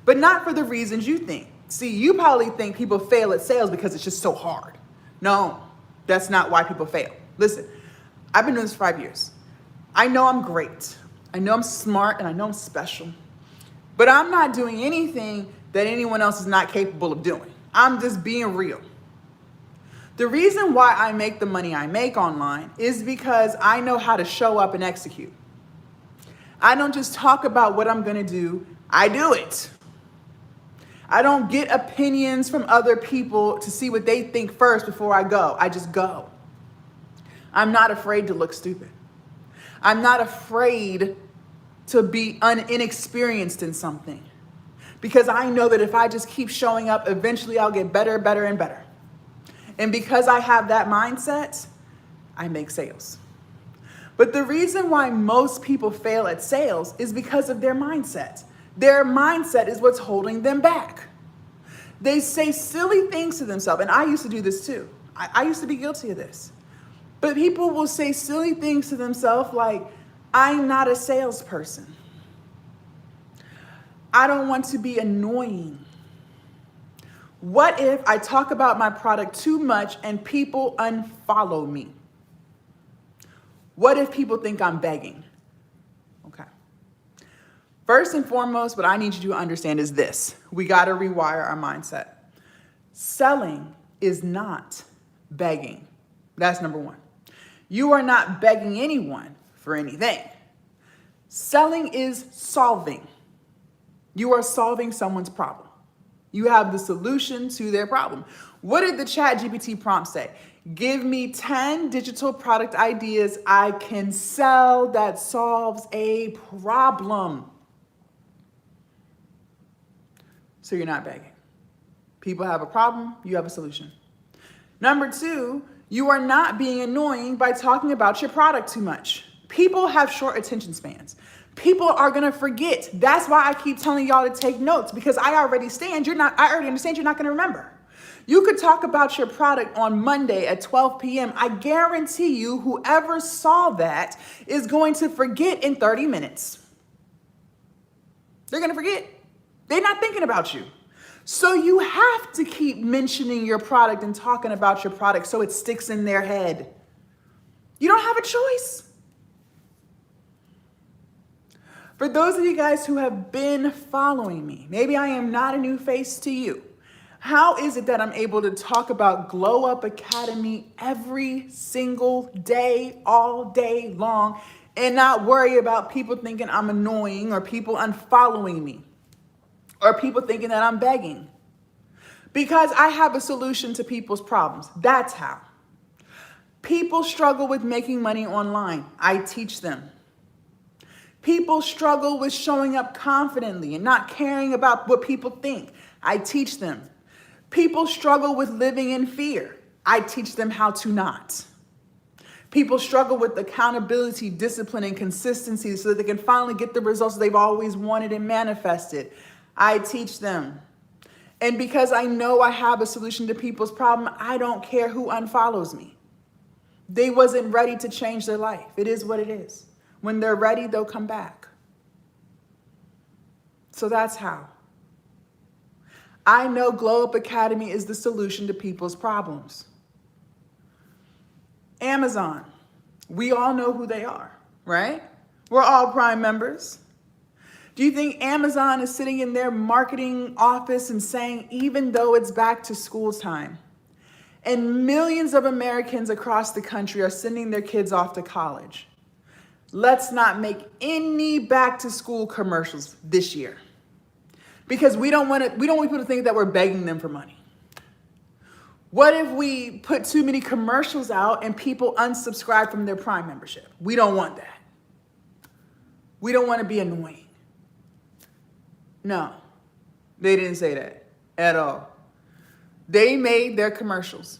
but not for the reasons you think. See, you probably think people fail at sales because it's just so hard. No, that's not why people fail. Listen, I've been doing this for 5 years. I know I'm great. I know I'm smart and I know I'm special, but I'm not doing anything that anyone else is not capable of doing. I'm just being real. The reason why I make the money I make online is because I know how to show up and execute. I don't just talk about what I'm going to do. I do it. I don't get opinions from other people to see what they think first before I go. I just go. I'm not afraid to look stupid. I'm not afraid to be inexperienced in something, because I know that if I just keep showing up, eventually I'll get better, better, and better. And because I have that mindset, I make sales. But the reason why most people fail at sales is because of their mindset. Their mindset is what's holding them back. They say silly things to themselves, and I used to do this too. I used to be guilty of this. But people will say silly things to themselves like, I'm not a salesperson. I don't want to be annoying. What if I talk about my product too much and people unfollow me? What if people think I'm begging? Okay. First and foremost, what I need you to understand is this. We got to rewire our mindset. Selling is not begging. That's number one. You are not begging anyone for anything. Selling is solving. You are solving someone's problem. You have the solution to their problem. What did the ChatGPT prompt say? Give me 10 digital product ideas I can sell that solves a problem. So you're not begging. People have a problem, you have a solution. Number two, you are not being annoying by talking about your product too much. People have short attention spans. People are gonna forget. That's why I keep telling y'all to take notes, because I already understand you're not gonna remember. You could talk about your product on Monday at 12 p.m. I guarantee you whoever saw that is going to forget in 30 minutes. They're going to forget. They're not thinking about you. So you have to keep mentioning your product and talking about your product so it sticks in their head. You don't have a choice. For those of you guys who have been following me, maybe I am not a new face to you. How is it that I'm able to talk about Glow Up Academy every single day, all day long, and not worry about people thinking I'm annoying or people unfollowing me or people thinking that I'm begging? Because I have a solution to people's problems. That's how. People struggle with making money online. I teach them. People struggle with showing up confidently and not caring about what people think. I teach them. People struggle with living in fear. I teach them how to not. People struggle with accountability, discipline, and consistency so that they can finally get the results they've always wanted and manifested. I teach them. And because I know I have a solution to people's problem, I don't care who unfollows me. They wasn't ready to change their life. It is what it is. When they're ready, they'll come back. So that's how. I know Glow Up Academy is the solution to people's problems. Amazon. We all know who they are, right? We're all Prime members. Do you think Amazon is sitting in their marketing office and saying, even though it's back to school time, and millions of Americans across the country are sending their kids off to college, let's not make any back to school commercials this year? Because we don't want people to think that we're begging them for money. What if we put too many commercials out and people unsubscribe from their Prime membership? We don't want that. We don't want to be annoying. No, they didn't say that at all. They made their commercials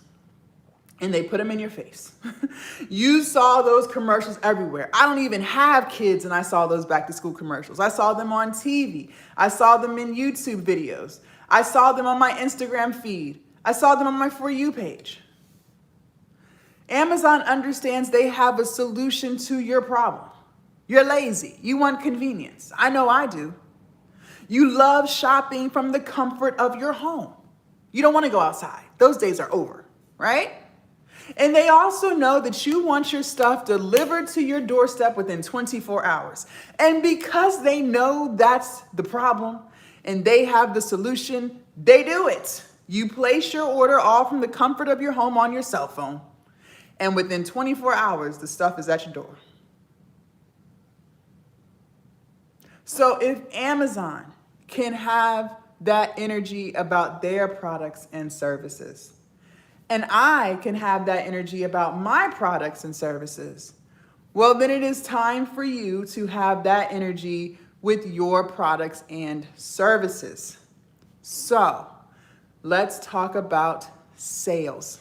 and they put them in your face. You saw those commercials everywhere. I don't even have kids and I saw those back to school commercials. I saw them on TV. I saw them in YouTube videos. I saw them on my Instagram feed. I saw them on my For You page. Amazon understands they have a solution to your problem. You're lazy. You want convenience. I know I do. You love shopping from the comfort of your home. You don't want to go outside. Those days are over, right? And they also know that you want your stuff delivered to your doorstep within 24 hours. And because they know that's the problem and they have the solution, they do it. You place your order all from the comfort of your home on your cell phone. And within 24 hours, the stuff is at your door. So if Amazon can have that energy about their products and services, and I can have that energy about my products and services, well, then it is time for you to have that energy with your products and services. So let's talk about sales.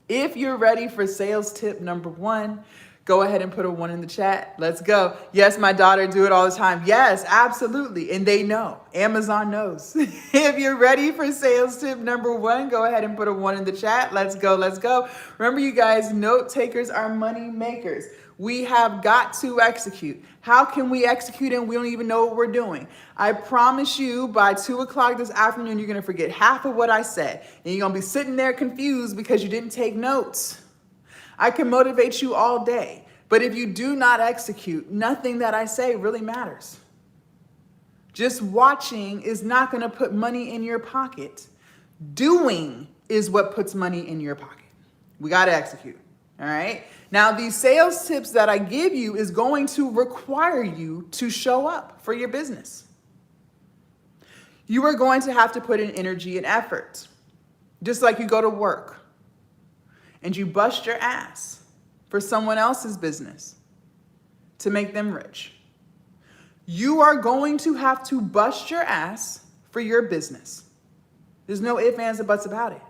If you're ready for sales tip number 1, go ahead and put a 1 in the chat. Let's go. Yes, my daughter do it all the time. Yes, absolutely. And they know. Amazon knows. If you're ready for sales tip number 1, go ahead and put a 1 in the chat. Let's go. Let's go. Remember, you guys, note takers are money makers. We have got to execute. How can we execute and we don't even know what we're doing? I promise you by 2 o'clock this afternoon, you're going to forget half of what I said. And you're going to be sitting there confused because you didn't take notes. I can motivate you all day, but if you do not execute, nothing that I say really matters. Just watching is not going to put money in your pocket. Doing is what puts money in your pocket. We got to execute. All right. Now, these sales tips that I give you is going to require you to show up for your business. You are going to have to put in energy and effort, just like you go to work and you bust your ass for someone else's business to make them rich. You are going to have to bust your ass for your business. There's no ifs, ands, or buts about it.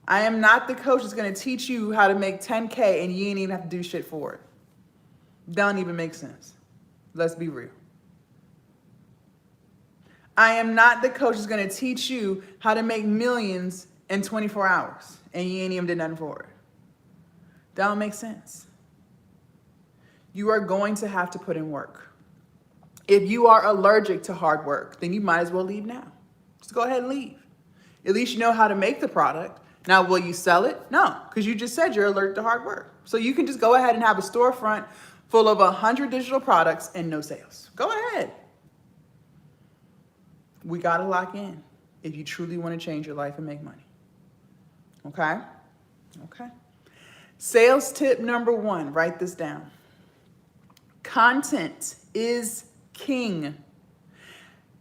I am not the coach that's going to teach you how to make 10K and you ain't even have to do shit for it. Don't even make sense. Let's be real. I am not the coach that's going to teach you how to make millions in 24 hours and you ain't even did nothing for it. That don't make sense. You are going to have to put in work. If you are allergic to hard work, then you might as well leave now. Just go ahead and leave. At least you know how to make the product. Now, will you sell it? No, because you just said you're allergic to hard work. So you can just go ahead and have a storefront full of 100 digital products and no sales. Go ahead. We got to lock in if you truly want to change your life and make money. Okay? Okay. Sales tip number 1, write this down. Content is king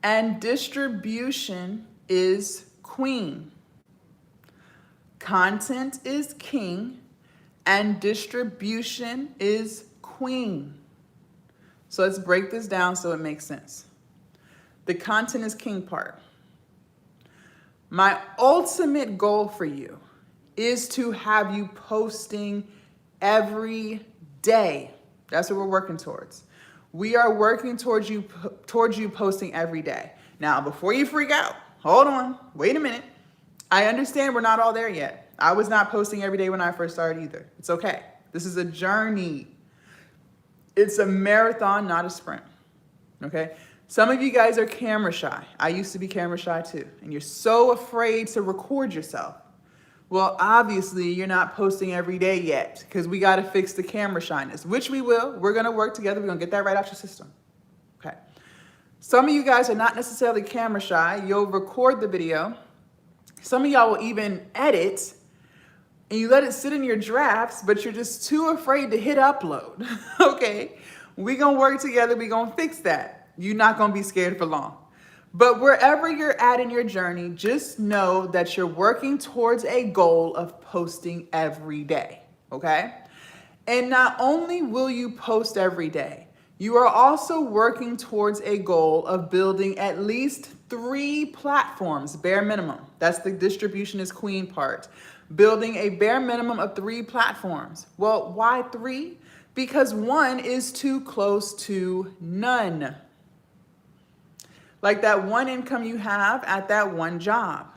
and distribution is queen. Content is king and distribution is queen. So let's break this down so it makes sense. The content is king part. My ultimate goal for you is to have you posting every day. That's what we're working towards. We are working towards you posting every day. Now, before you freak out, hold on, wait a minute. I understand we're not all there yet. I was not posting every day when I first started either. It's okay. This is a journey. It's a marathon, not a sprint. Okay? Some of you guys are camera shy. I used to be camera shy too. And you're so afraid to record yourself. Well, obviously, you're not posting every day yet because we got to fix the camera shyness, which we will. We're going to work together. We're going to get that right out your system. Okay. Some of you guys are not necessarily camera shy. You'll record the video. Some of y'all will even edit and you let it sit in your drafts, but you're just too afraid to hit upload. Okay. We're going to work together. We're going to fix that. You're not going to be scared for long. But wherever you're at in your journey, just know that you're working towards a goal of posting every day, okay? And not only will you post every day, you are also working towards a goal of building at least 3 platforms, bare minimum. That's the distribution is queen part. Building a bare minimum of 3 platforms. Well, why 3? Because 1 is too close to none. Like that one income you have at that one job.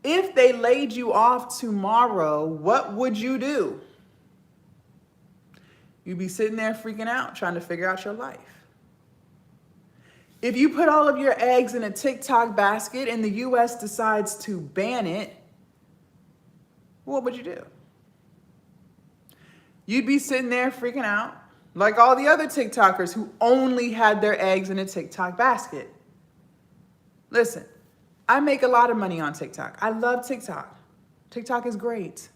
If they laid you off tomorrow, what would you do? You'd be sitting there freaking out, trying to figure out your life. If you put all of your eggs in a TikTok basket and the US decides to ban it, what would you do? You'd be sitting there freaking out, like all the other TikTokers who only had their eggs in a TikTok basket. Listen, I make a lot of money on TikTok. I love TikTok. TikTok is great.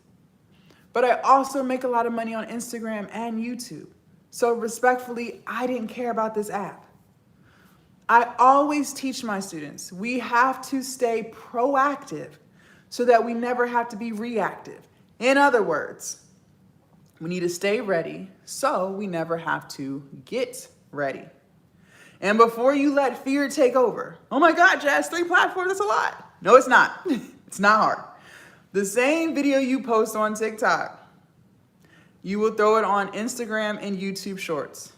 But I also make a lot of money on Instagram and YouTube. So respectfully, I didn't care about this app. I always teach my students, we have to stay proactive so that we never have to be reactive. In other words, we need to stay ready so we never have to get ready. And before you let fear take over, oh my God, Jazz, 3 platforms, that's a lot. No, it's not. It's not hard. The same video you post on TikTok, you will throw it on Instagram and YouTube Shorts.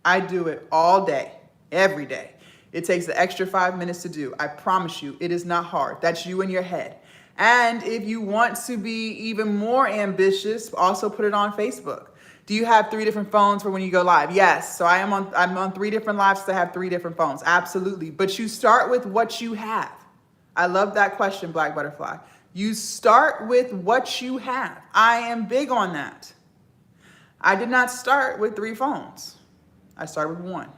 I do it all day, every day. It takes the extra 5 minutes to do. I promise you, it is not hard. That's you in your head. And if you want to be even more ambitious, also put it on Facebook. Do you have 3 different phones for when you go live? Yes. So I'm on 3 different lives to have 3 different phones. Absolutely. But you start with what you have. I love that question, Black Butterfly. You start with what you have. I am big on that. I did not start with 3 phones. I started with 1.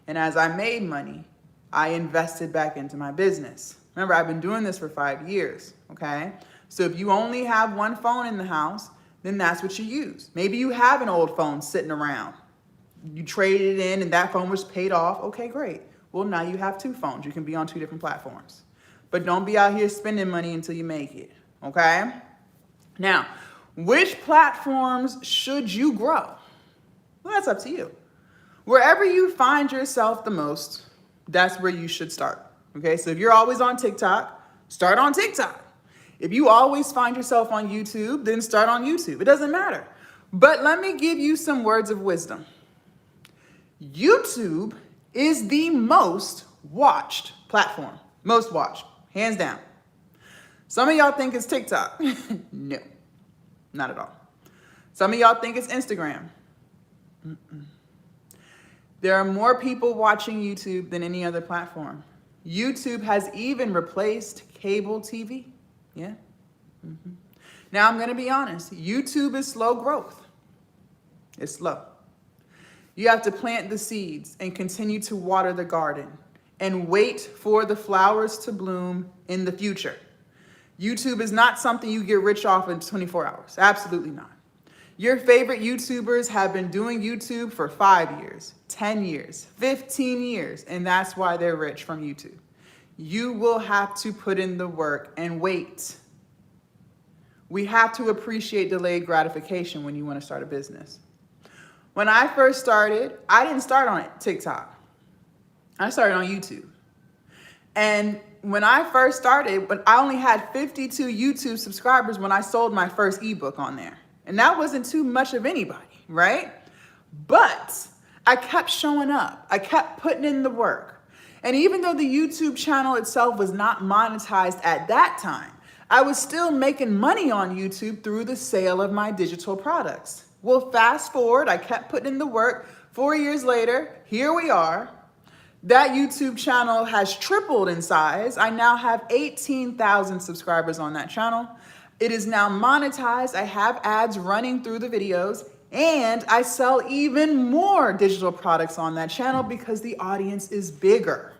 And as I made money, I invested back into my business. Remember, I've been doing this for 5 years, okay? So if you only have 1 phone in the house, then that's what you use. Maybe you have an old phone sitting around. You traded it in and that phone was paid off. Okay, great. Well, now you have 2 phones. You can be on 2 different platforms. But don't be out here spending money until you make it, okay? Now, which platforms should you grow? Well, that's up to you. Wherever you find yourself the most, that's where you should start. Okay, so if you're always on TikTok, start on TikTok. If you always find yourself on YouTube, then start on YouTube. It doesn't matter. But let me give you some words of wisdom. YouTube is the most watched platform. Most watched, hands down. Some of y'all think it's TikTok. No, not at all. Some of y'all think it's Instagram. There are more people watching YouTube than any other platform. YouTube has even replaced cable TV. Yeah. Now I'm going to be honest. YouTube is slow growth. It's slow. You have to plant the seeds and continue to water the garden and wait for the flowers to bloom in the future. YouTube is not something you get rich off in 24 hours. Absolutely not. Your favorite YouTubers have been doing YouTube for 5 years, 10 years, 15 years, and that's why they're rich from YouTube. You will have to put in the work and wait. We have to appreciate delayed gratification when you want to start a business. When I first started, I didn't start on TikTok. I started on YouTube. And when I first started, but I only had 52 YouTube subscribers when I sold my first ebook on there. And that wasn't too much of anybody, right? But I kept showing up. I kept putting in the work. And even though the YouTube channel itself was not monetized at that time, I was still making money on YouTube through the sale of my digital products. Well, fast forward, I kept putting in the work. 4 years later, here we are. That YouTube channel has tripled in size. I now have 18,000 subscribers on that channel. It is now monetized. I have ads running through the videos, and I sell even more digital products on that channel because the audience is bigger.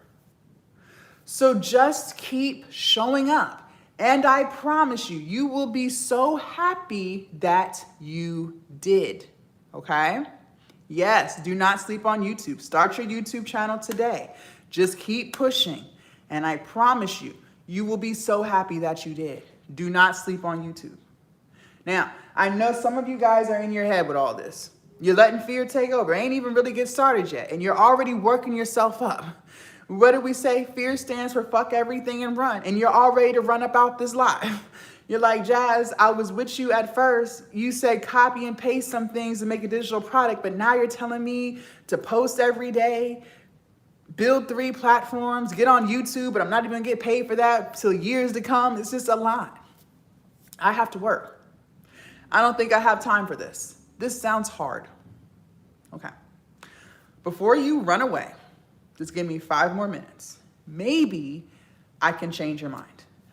So just keep showing up. And I promise you, you will be so happy that you did, okay? Yes, do not sleep on YouTube. Start your YouTube channel today. Just keep pushing. And I promise you, you will be so happy that you did. Do not sleep on YouTube. Now, I know some of you guys are in your head with all this. You're letting fear take over. Ain't even really get started yet. And you're already working yourself up. What did we say? Fear stands for fuck everything and run. And you're all ready to run up out this live. You're like, Jazz, I was with you at first. You said copy and paste some things to make a digital product, but now you're telling me to post every day, build 3 platforms, get on YouTube, but I'm not even gonna get paid for that till years to come. It's just a lot. I have to work. I don't think I have time for this. This sounds hard. Okay. Before you run away, just give me 5 more minutes. Maybe I can change your mind.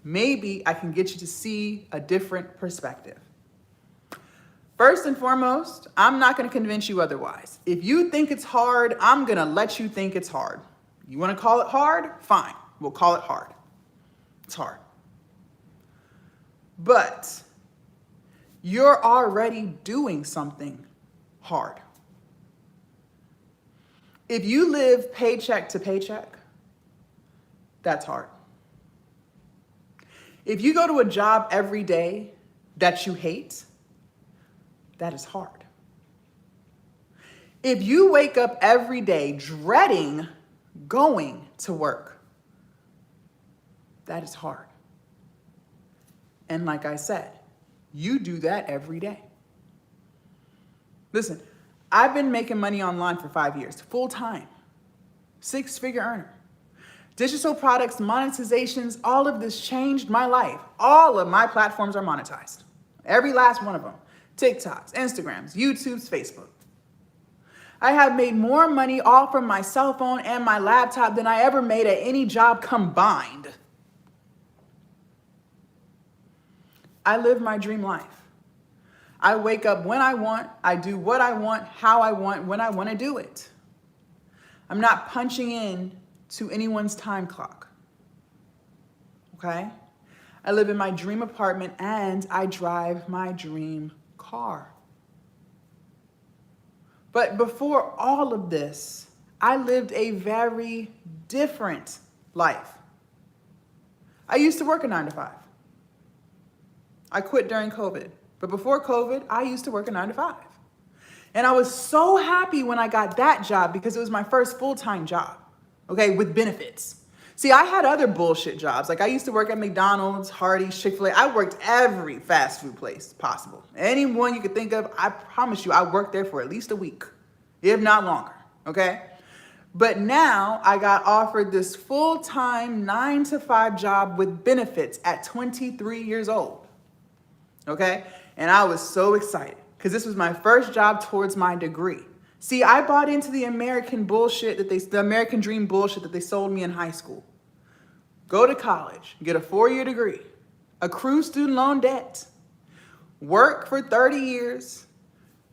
Maybe I can get you to see a different perspective. First and foremost, I'm not gonna convince you otherwise. If you think it's hard, I'm gonna let you think it's hard. You wanna call it hard? Fine, we'll call it hard. It's hard. But you're already doing something hard. If you live paycheck to paycheck, that's hard. If you go to a job every day that you hate, that is hard. If you wake up every day dreading going to work, that is hard. And like I said, you do that every day. Listen, I've been making money online for 5 years, full time, 6-figure earner. Digital products, monetizations, all of this changed my life. All of my platforms are monetized. Every last one of them. TikToks, Instagrams, YouTubes, Facebook. I have made more money all from my cell phone and my laptop than I ever made at any job combined. I live my dream life. I wake up when I want, I do what I want, how I want, when I want to do it. I'm not punching in to anyone's time clock, okay? I live in my dream apartment and I drive my dream car. But before all of this, I lived a very different life. I used to work a 9-to-5. I quit during COVID. But before COVID, I used to work a 9-to-5. And I was so happy when I got that job because it was my first full-time job, okay, with benefits. See, I had other bullshit jobs. Like I used to work at McDonald's, Hardee's, Chick-fil-A. I worked every fast food place possible. Any one you could think of, I promise you, I worked there for at least a week, if not longer, okay? But now I got offered this full-time 9-to-5 job with benefits at 23 years old, okay? And I was so excited because this was my first job towards my degree. See, I bought into the American bullshit the American dream bullshit that they sold me in high school. Go to college, get a 4-year degree, accrue student loan debt, work for 30 years,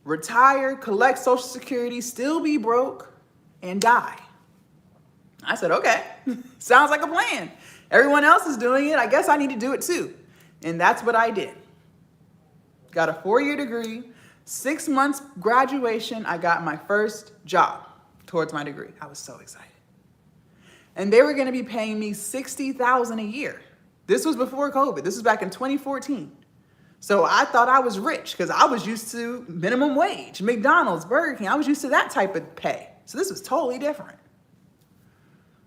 retire, collect Social Security, still be broke, and die. I said, okay, sounds like a plan. Everyone else is doing it. I guess I need to do it too. And that's what I did. Got a 4-year degree. 6 months graduation, I got my first job towards my degree. I was so excited. And they were gonna be paying me $60,000 a year. This was before COVID. This was back in 2014. So I thought I was rich because I was used to minimum wage, McDonald's, Burger King. I was used to that type of pay. So this was totally different.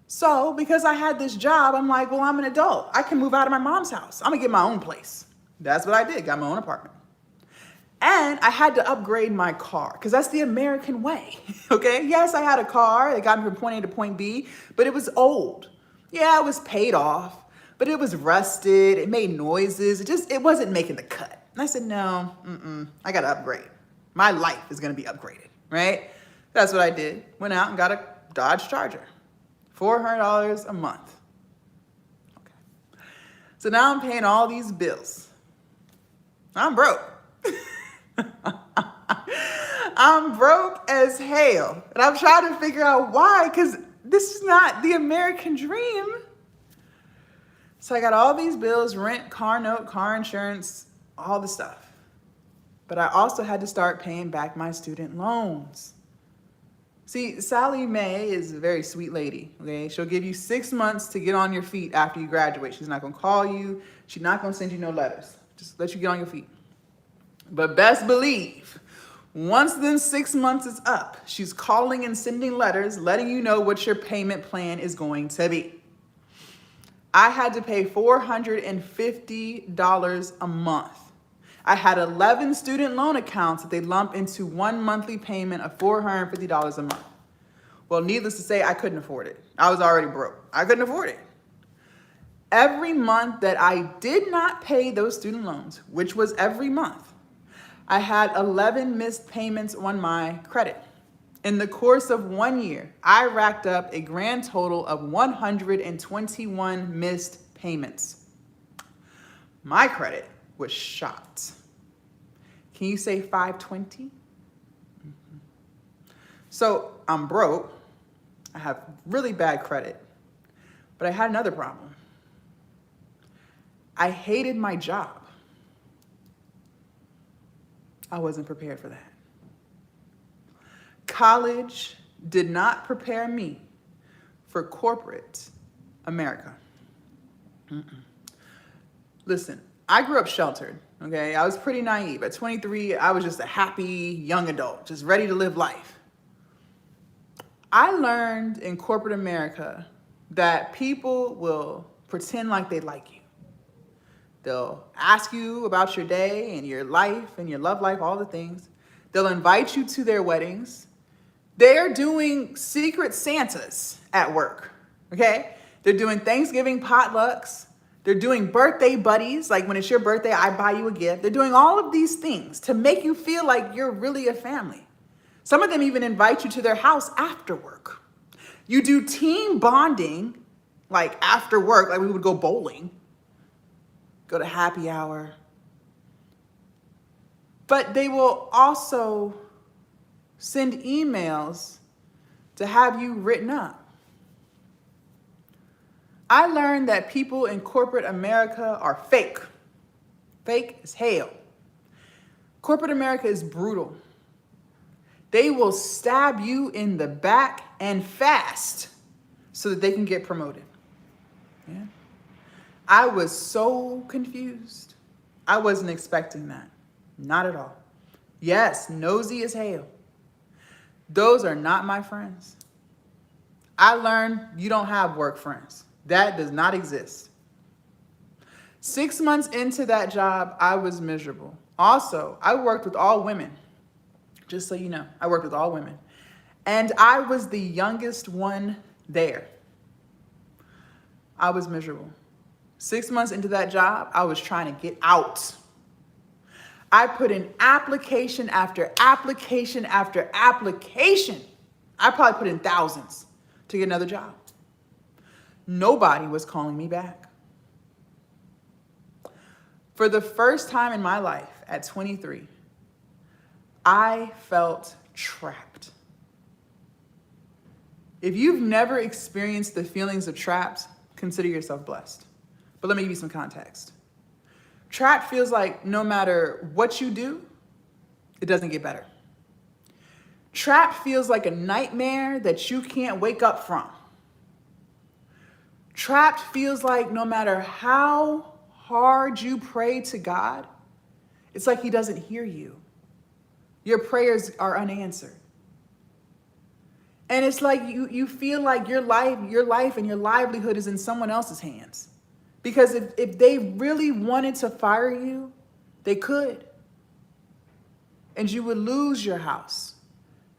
So because I had this job, I'm like, well, I'm an adult. I can move out of my mom's house. I'm gonna get my own place. That's what I did, got my own apartment. And I had to upgrade my car because that's the American way, okay? Yes, I had a car that got me from point A to point B, but it was old. Yeah, it was paid off, but it was rusted. It made noises. It wasn't making the cut. And I said, no, I got to upgrade. My life is going to be upgraded, right? That's what I did. Went out and got a Dodge Charger, $400 a month. Okay. So now I'm paying all these bills. I'm broke. I'm broke as hell. And I'm trying to figure out why, because this is not the American dream. So I got all these bills, rent, car note, car insurance, all the stuff. But I also had to start paying back my student loans. See, Sally Mae is a very sweet lady, okay? She'll give you 6 months to get on your feet after you graduate. She's not gonna call you. She's not gonna send you no letters. Just let you get on your feet. But best believe, once then 6 months is up, she's calling and sending letters, letting you know what your payment plan is going to be. I had to pay $450 a month. I had 11 student loan accounts that they lump into one monthly payment of $450 a month. Well, needless to say, I couldn't afford it. I was already broke. I couldn't afford it. Every month that I did not pay those student loans, which was every month, I had 11 missed payments on my credit. In the course of 1 year, I racked up a grand total of 121 missed payments. My credit was shot. Can you say 520? So I'm broke. I have really bad credit, but I had another problem. I hated my job. I wasn't prepared for that. College did not prepare me for corporate America. Listen, I grew up sheltered, okay? I was pretty naive. At 23, I was just a happy young adult, just ready to live life. I learned in corporate America that people will pretend like they like you. They'll ask you about your day and your life and your love life, all the things. They'll invite you to their weddings. They're doing secret Santas at work, okay? They're doing Thanksgiving potlucks. They're doing birthday buddies, like when it's your birthday, I buy you a gift. They're doing all of these things to make you feel like you're really a family. Some of them even invite you to their house after work. You do team bonding, like after work, like we would go bowling, go to happy hour. But they will also send emails to have you written up. I learned that people in corporate America are fake. Fake as hell. Corporate America is brutal. They will stab you in the back and fast so that they can get promoted. Yeah. I was so confused. I wasn't expecting that. Not at all. Yes, nosy as hell. Those are not my friends. I learned you don't have work friends. That does not exist. 6 months into that job, I was miserable. Also, I worked with all women. Just so you know, I worked with all women. And I was the youngest one there. I was miserable. 6 months into that job, I was trying to get out. I put in application after application after application. I probably put in thousands to get another job. Nobody was calling me back. For the first time in my life at 23, I felt trapped. If you've never experienced the feelings of trapped, consider yourself blessed. But let me give you some context. Trapped feels like no matter what you do, it doesn't get better. Trapped feels like a nightmare that you can't wake up from. Trapped feels like no matter how hard you pray to God, it's like he doesn't hear you. Your prayers are unanswered. And it's like you feel like your life and your livelihood is in someone else's hands. Because if they really wanted to fire you, they could. And you would lose your house.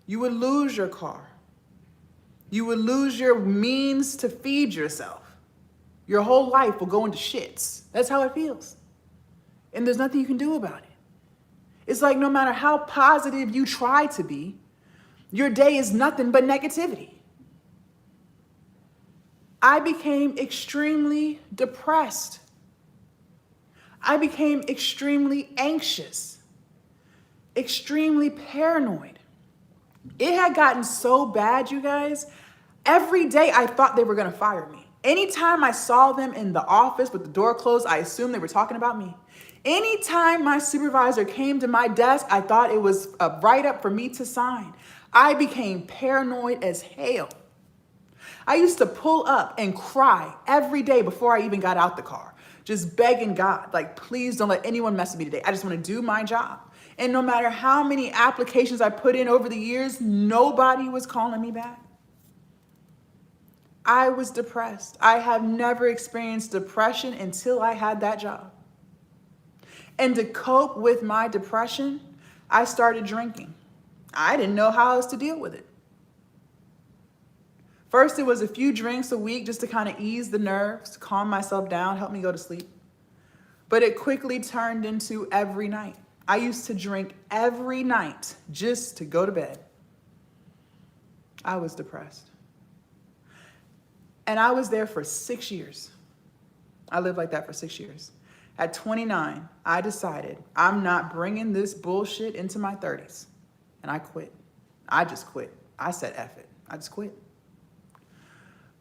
You would lose your car. You would lose your means to feed yourself. Your whole life will go into shits. That's how it feels. And there's nothing you can do about it. It's like no matter how positive you try to be, your day is nothing but negativity. I became extremely depressed. I became extremely anxious, extremely paranoid. It had gotten so bad, you guys. Every day I thought they were going to fire me. Anytime I saw them in the office with the door closed, I assumed they were talking about me. Anytime my supervisor came to my desk, I thought it was a write-up for me to sign. I became paranoid as hell. I used to pull up and cry every day before I even got out the car, just begging God, like, please don't let anyone mess with me today. I just want to do my job. And no matter how many applications I put in over the years, nobody was calling me back. I was depressed. I have never experienced depression until I had that job. And to cope with my depression, I started drinking. I didn't know how else to deal with it. First, it was a few drinks a week just to kind of ease the nerves, calm myself down, help me go to sleep. But it quickly turned into every night. I used to drink every night just to go to bed. I was depressed. And I was there for 6 years. I lived like that for 6 years. At 29, I decided I'm not bringing this bullshit into my 30s. And I quit. I just quit. I said, F it. I just quit.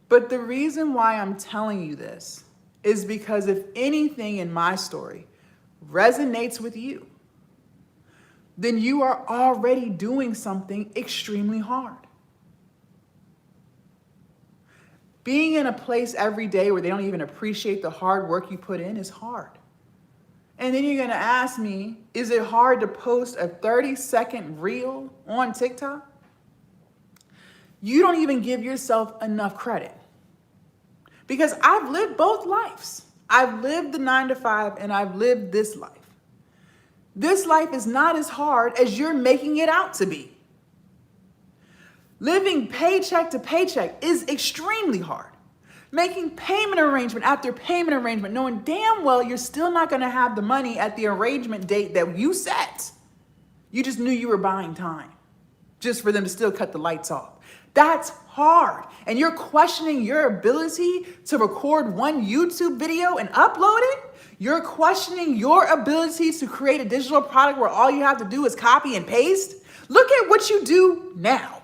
But the reason why I'm telling you this is because if anything in my story resonates with you, then you are already doing something extremely hard. Being in a place every day where they don't even appreciate the hard work you put in is hard. And then you're going to ask me, is it hard to post a 30-second reel on TikTok? You don't even give yourself enough credit. Because I've lived both lives. I've lived the 9-to-5 and I've lived this life. This life is not as hard as you're making it out to be. Living paycheck to paycheck is extremely hard. Making payment arrangement after payment arrangement, knowing damn well you're still not going to have the money at the arrangement date that you set. You just knew you were buying time just for them to still cut the lights off. That's hard. And you're questioning your ability to record one YouTube video and upload it. You're questioning your ability to create a digital product where all you have to do is copy and paste. Look at what you do now.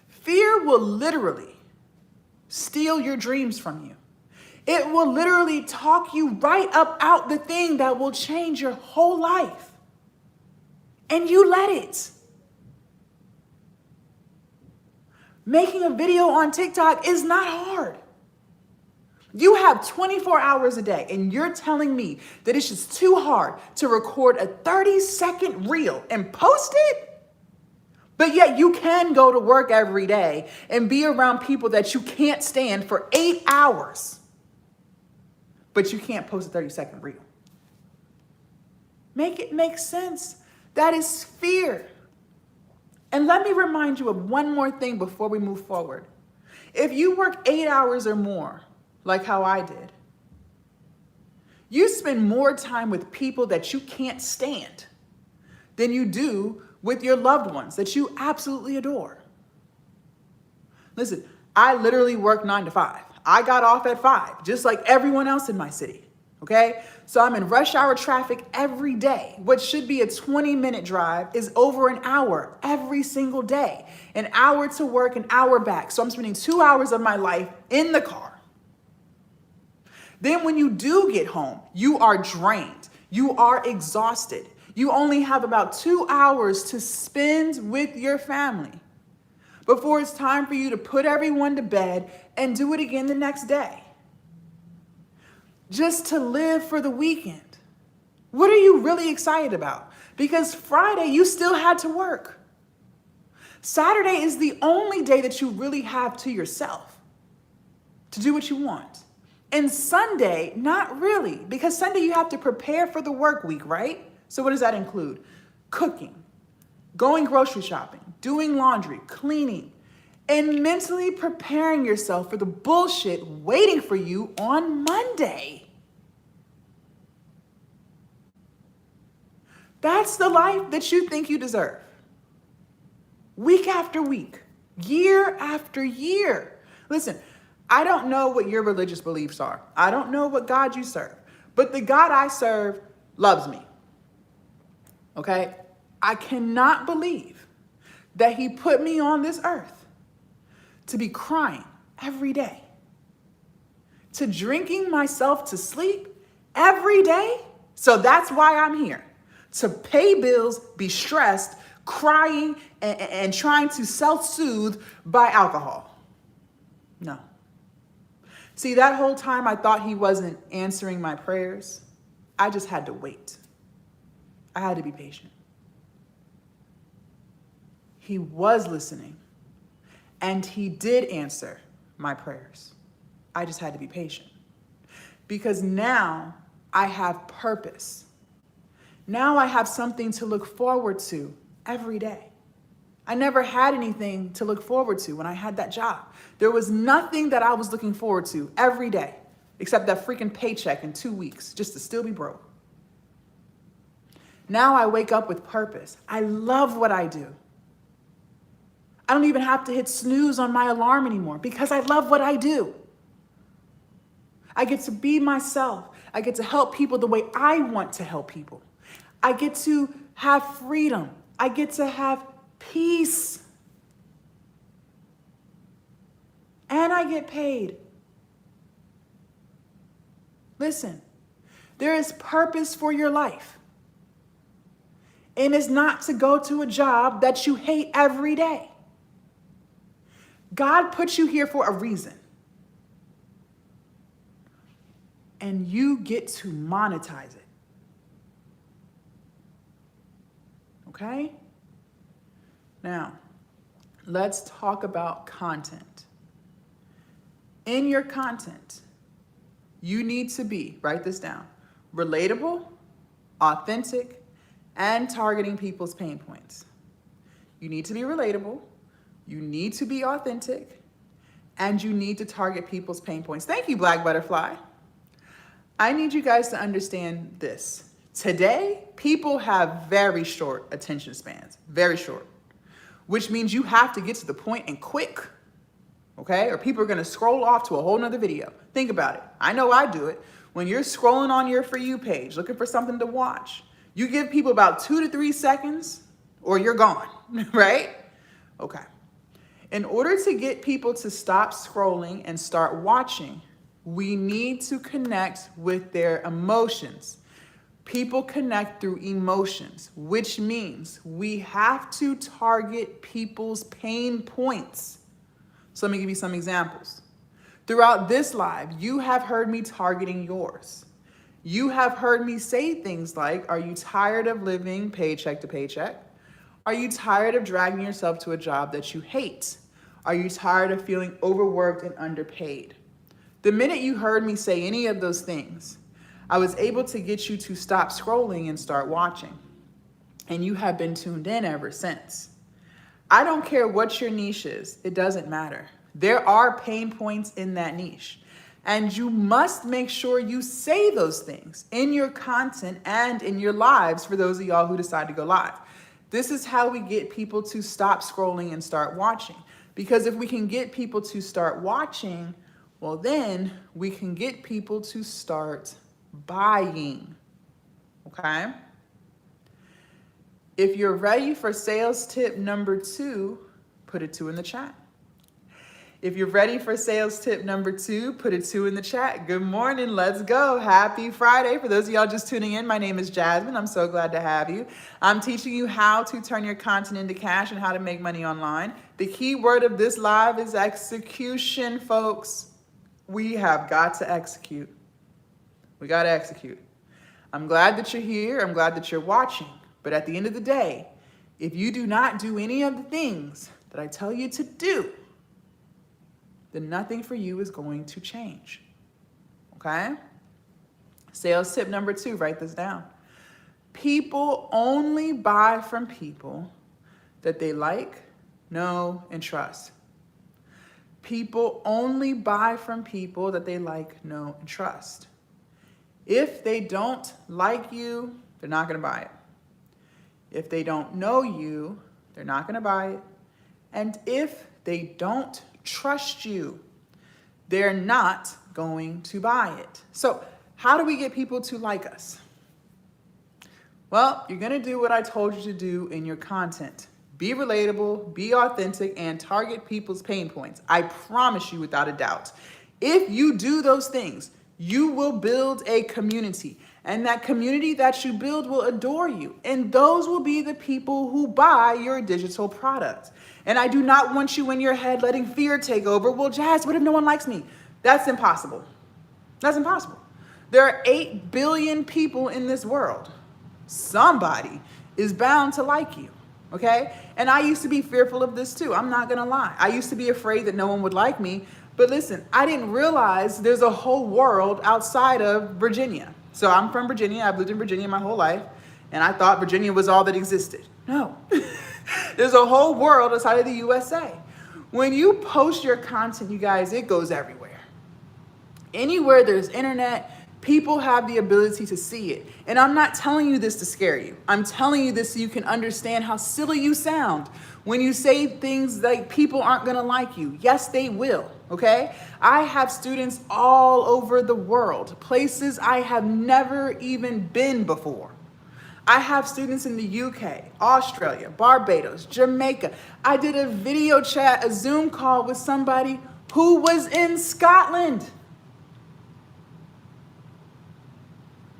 Fear will literally steal your dreams from you. It will literally talk you right up out the thing that will change your whole life. And you let it. Making a video on TikTok is not hard. You have 24 hours a day and you're telling me that it's just too hard to record a 30-second reel and post it? But yet you can go to work every day and be around people that you can't stand for 8 hours. But you can't post a 30-second reel. Make it make sense. That is fear. And let me remind you of one more thing before we move forward. If you work 8 hours or more, like how I did, you spend more time with people that you can't stand than you do with your loved ones that you absolutely adore. Listen, I literally work 9 to 5. I got off at 5, just like everyone else in my city. Okay? So I'm in rush hour traffic every day. What should be a 20-minute drive is over an hour every single day. An hour to work, an hour back. So I'm spending 2 hours of my life in the car. Then when you do get home, you are drained. You are exhausted. You only have about 2 hours to spend with your family before it's time for you to put everyone to bed and do it again the next day. Just to live for the weekend. What are you really excited about? Because Friday you still had to work. Saturday is the only day that you really have to yourself to do what you want. And Sunday, not really, because Sunday you have to prepare for the work week, right? So what does that include? Cooking, going grocery shopping, doing laundry, cleaning, and mentally preparing yourself for the bullshit waiting for you on Monday. That's the life that you think you deserve. Week after week, year after year. Listen, I don't know what your religious beliefs are. I don't know what God you serve, but the God I serve loves me. Okay? I cannot believe that he put me on this earth to be crying every day, to drinking myself to sleep every day. So that's why I'm here, to pay bills, be stressed, crying, and trying to self-soothe by alcohol. No. See, that whole time I thought he wasn't answering my prayers. I just had to wait. I had to be patient. He was listening, and he did answer my prayers. I just had to be patient. Because now I have purpose. Now I have something to look forward to every day. I never had anything to look forward to when I had that job. There was nothing that I was looking forward to every day except that freaking paycheck in 2 weeks just to still be broke. Now I wake up with purpose. I love what I do. I don't even have to hit snooze on my alarm anymore because I love what I do. I get to be myself. I get to help people the way I want to help people. I get to have freedom. I get to have peace. And I get paid. Listen, there is purpose for your life. And it's not to go to a job that you hate every day. God put you here for a reason. And you get to monetize it. Okay? Now, let's talk about content. In your content, you need to be, write this down, relatable, authentic, and targeting people's pain points. You need to be relatable, you need to be authentic, and you need to target people's pain points. Thank you, Black Butterfly. I need you guys to understand this. Today, people have very short attention spans, very short, which means you have to get to the point and quick, okay? Or people are gonna scroll off to a whole nother video. Think about it. I know I do it. When you're scrolling on your For You page, looking for something to watch, you give people about 2 to 3 seconds or you're gone, right? Okay. In order to get people to stop scrolling and start watching, we need to connect with their emotions. People connect through emotions, which means we have to target people's pain points. So let me give you some examples. Throughout this live, you have heard me targeting yours. You have heard me say things like, are you tired of living paycheck to paycheck? Are you tired of dragging yourself to a job that you hate? Are you tired of feeling overworked and underpaid? The minute you heard me say any of those things, I was able to get you to stop scrolling and start watching. And you have been tuned in ever since. I don't care what your niche is. It doesn't matter. There are pain points in that niche. And you must make sure you say those things in your content and in your lives for those of y'all who decide to go live. This is how we get people to stop scrolling and start watching. Because if we can get people to start watching, well, then we can get people to start buying, okay? If you're ready for sales tip number 2, put a 2 in the chat. If you're ready for sales tip number 2, put a 2 in the chat. Good morning, let's go. Happy Friday. For those of y'all just tuning in, my name is Jasmine. I'm so glad to have you. I'm teaching you how to turn your content into cash and how to make money online. The key word of this live is execution, folks. We have got to execute. We got to execute. I'm glad that you're here. I'm glad that you're watching. But at the end of the day, If you do not do any of the things that I tell you to do, then nothing for you is going to change. Okay? Sales tip number 2, write this down. People only buy from people that they like, know, and trust. People only buy from people that they like, know, and trust. If they don't like you, they're not going to buy it. If they don't know you, they're not going to buy it. And if they don't trust you, they're not going to buy it. So how do we get people to like us? Well, you're going to do what I told you to do in your content. Be relatable, be authentic, and target people's pain points. I promise you without a doubt. If you do those things, you will build a community. And that community that you build will adore you. And those will be the people who buy your digital product. And I do not want you in your head letting fear take over. Well, Jazz, what if no one likes me? That's impossible. That's impossible. There are 8 billion people in this world. Somebody is bound to like you. Okay? And I used to be fearful of this too. I'm not going to lie. I used to be afraid that no one would like me. But listen, I didn't realize there's a whole world outside of Virginia. So I'm from Virginia. I've lived in Virginia my whole life. And I thought Virginia was all that existed. No. There's a whole world outside of the USA. When you post your content, you guys, it goes everywhere. Anywhere there's internet, people have the ability to see it. And I'm not telling you this to scare you. I'm telling you this so you can understand how silly you sound when you say things like people aren't going to like you. Yes, they will. Okay? I have students all over the world, places I have never even been before. I have students in the UK, Australia, Barbados, Jamaica. I did a video chat, a Zoom call with somebody who was in Scotland,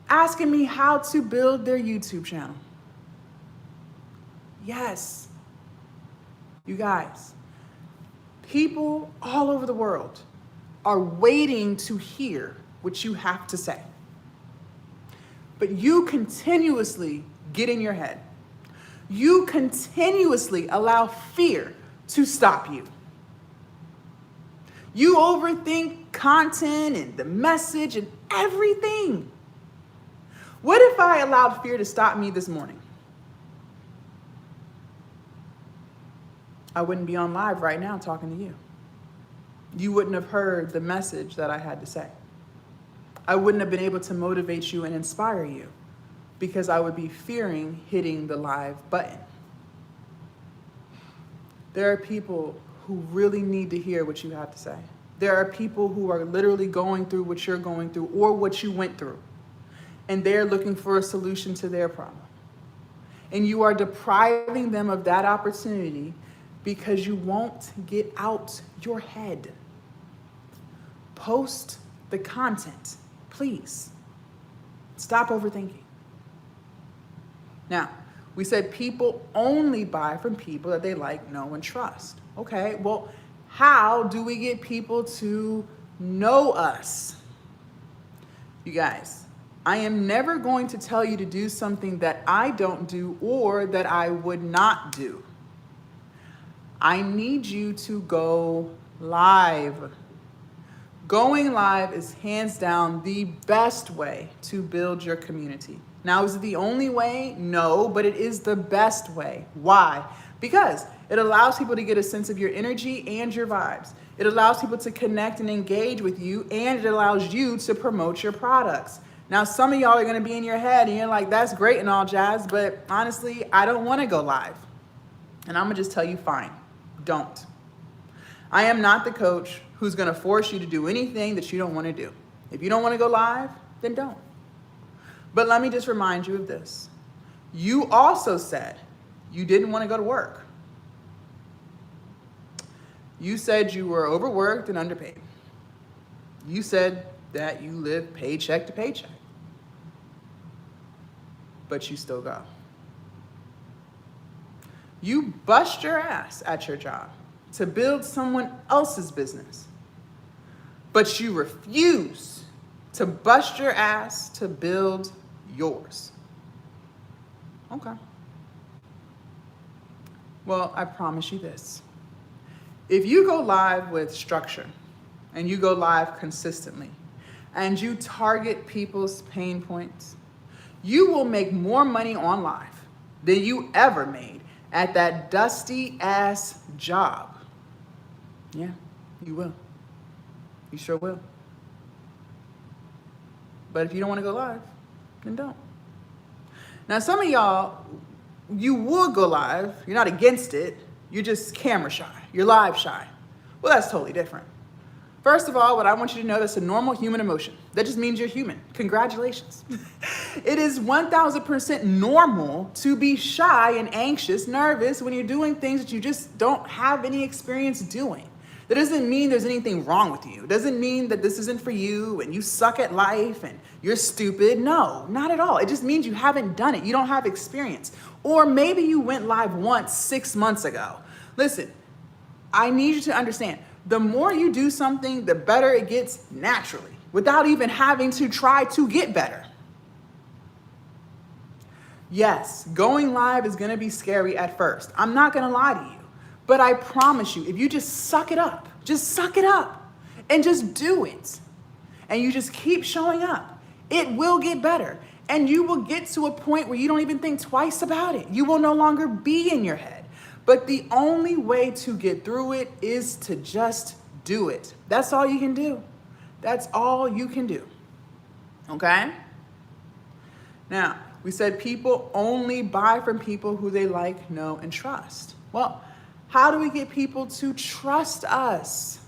asking me how to build their YouTube channel. Yes. You guys, people all over the world are waiting to hear what you have to say. But you continuously get in your head. You continuously allow fear to stop you. You overthink content and the message and everything. What if I allowed fear to stop me this morning? I wouldn't be on live right now talking to you. You wouldn't have heard the message that I had to say. I wouldn't have been able to motivate you and inspire you because I would be fearing hitting the live button. There are people who really need to hear what you have to say. There are people who are literally going through what you're going through or what you went through, and they're looking for a solution to their problem. And you are depriving them of that opportunity because you won't get out your head. Post the content. Please, stop overthinking. Now, we said people only buy from people that they like, know, and trust. Okay, well, how do we get people to know us? You guys, I am never going to tell you to do something that I don't do or that I would not do. I need you to go live. Going live is hands down the best way to build your community. Now, is it the only way? No, but it is the best way. Why? Because it allows people to get a sense of your energy and your vibes. It allows people to connect and engage with you, and it allows you to promote your products. Now, some of y'all are going to be in your head and you're like, that's great and all, Jazz, but honestly, I don't want to go live. And I'm going to just tell you, fine, don't. I am not the coach who's going to force you to do anything that you don't want to do. If you don't want to go live, then don't. But let me just remind you of this. You also said you didn't want to go to work. You said you were overworked and underpaid. You said that you live paycheck to paycheck. But you still go. You bust your ass at your job to build someone else's business, but you refuse to bust your ass to build yours. Okay. Well, I promise you this. If you go live with structure and you go live consistently and you target people's pain points, you will make more money on live than you ever made at that dusty ass job. Yeah, you will. You sure will. But if you don't want to go live, then don't. Now, some of y'all, you would go live. You're not against it. You're just camera shy. You're live shy. Well, that's totally different. First of all, what I want you to know, that's a normal human emotion. That just means you're human. Congratulations. It is 1000% normal to be shy and anxious, nervous when you're doing things that you just don't have any experience doing. That doesn't mean there's anything wrong with you. It doesn't mean that this isn't for you and you suck at life and you're stupid. No, not at all. It just means you haven't done it. You don't have experience. Or maybe you went live once 6 months ago. Listen, I need you to understand, the more you do something, the better it gets naturally, without even having to try to get better. Yes, going live is gonna be scary at first. I'm not gonna lie to you, but I promise you, if you just suck it up and just do it, and you just keep showing up, it will get better. And you will get to a point where you don't even think twice about it. You will no longer be in your head. But the only way to get through it is to just do it. That's all you can do. That's all you can do. Okay? Now, we said people only buy from people who they like, know, and trust. Well, how do we get people to trust us?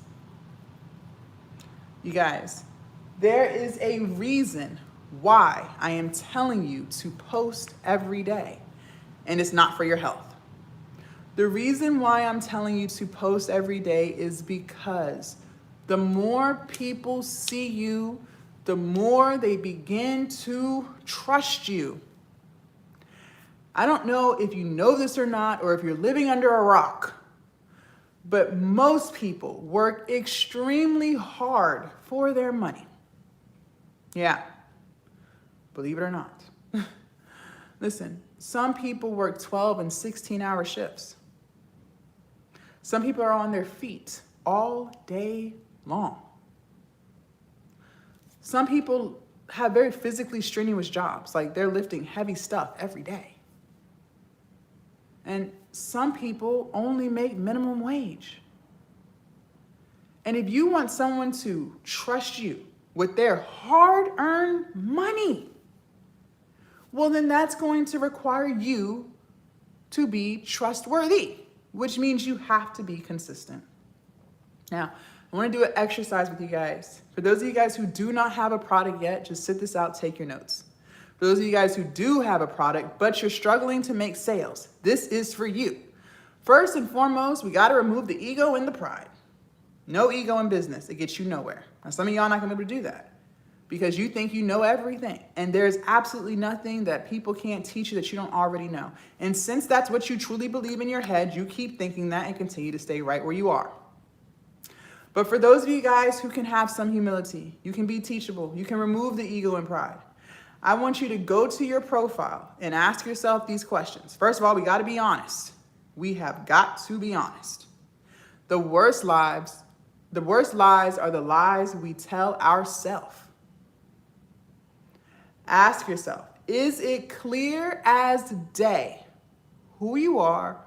You guys, there is a reason why I am telling you to post every day, and it's not for your health. The reason why I'm telling you to post every day is because the more people see you, the more they begin to trust you. I don't know if you know this or not, or if you're living under a rock, but most people work extremely hard for their money. Yeah, believe it or not. Listen, some people work 12 and 16-hour shifts. Some people are on their feet all day long. Some people have very physically strenuous jobs, like they're lifting heavy stuff every day. And some people only make minimum wage. And if you want someone to trust you with their hard-earned money, well, then that's going to require you to be trustworthy, which means you have to be consistent. Now, I want to do an exercise with you guys. For those of you guys who do not have a product yet, just sit this out, take your notes. For those of you guys who do have a product, but you're struggling to make sales, this is for you. First and foremost, we got to remove the ego and the pride. No ego in business. It gets you nowhere. Now, some of y'all not going to be able to do that because you think you know everything. And there's absolutely nothing that people can't teach you that you don't already know. And since that's what you truly believe in your head, you keep thinking that and continue to stay right where you are. But for those of you guys who can have some humility, you can be teachable, you can remove the ego and pride, I want you to go to your profile and ask yourself these questions. First of all, we got to be honest. We have got to be honest. The worst lies are the lies we tell ourselves. Ask yourself, is it clear as day who you are,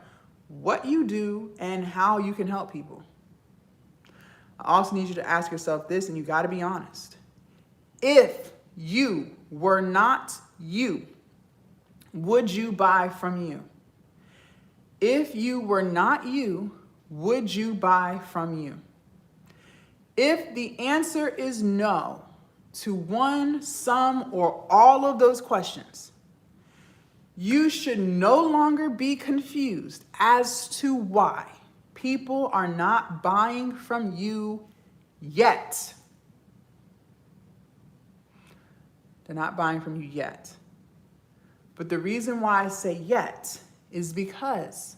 what you do, and how you can help people? I also need you to ask yourself this, and you got to be honest. If you were not you, would you buy from you? If you were not you, would you buy from you? If the answer is no to one, some, or all of those questions, you should no longer be confused as to why people are not buying from you yet. They're not buying from you yet. But the reason why I say yet is because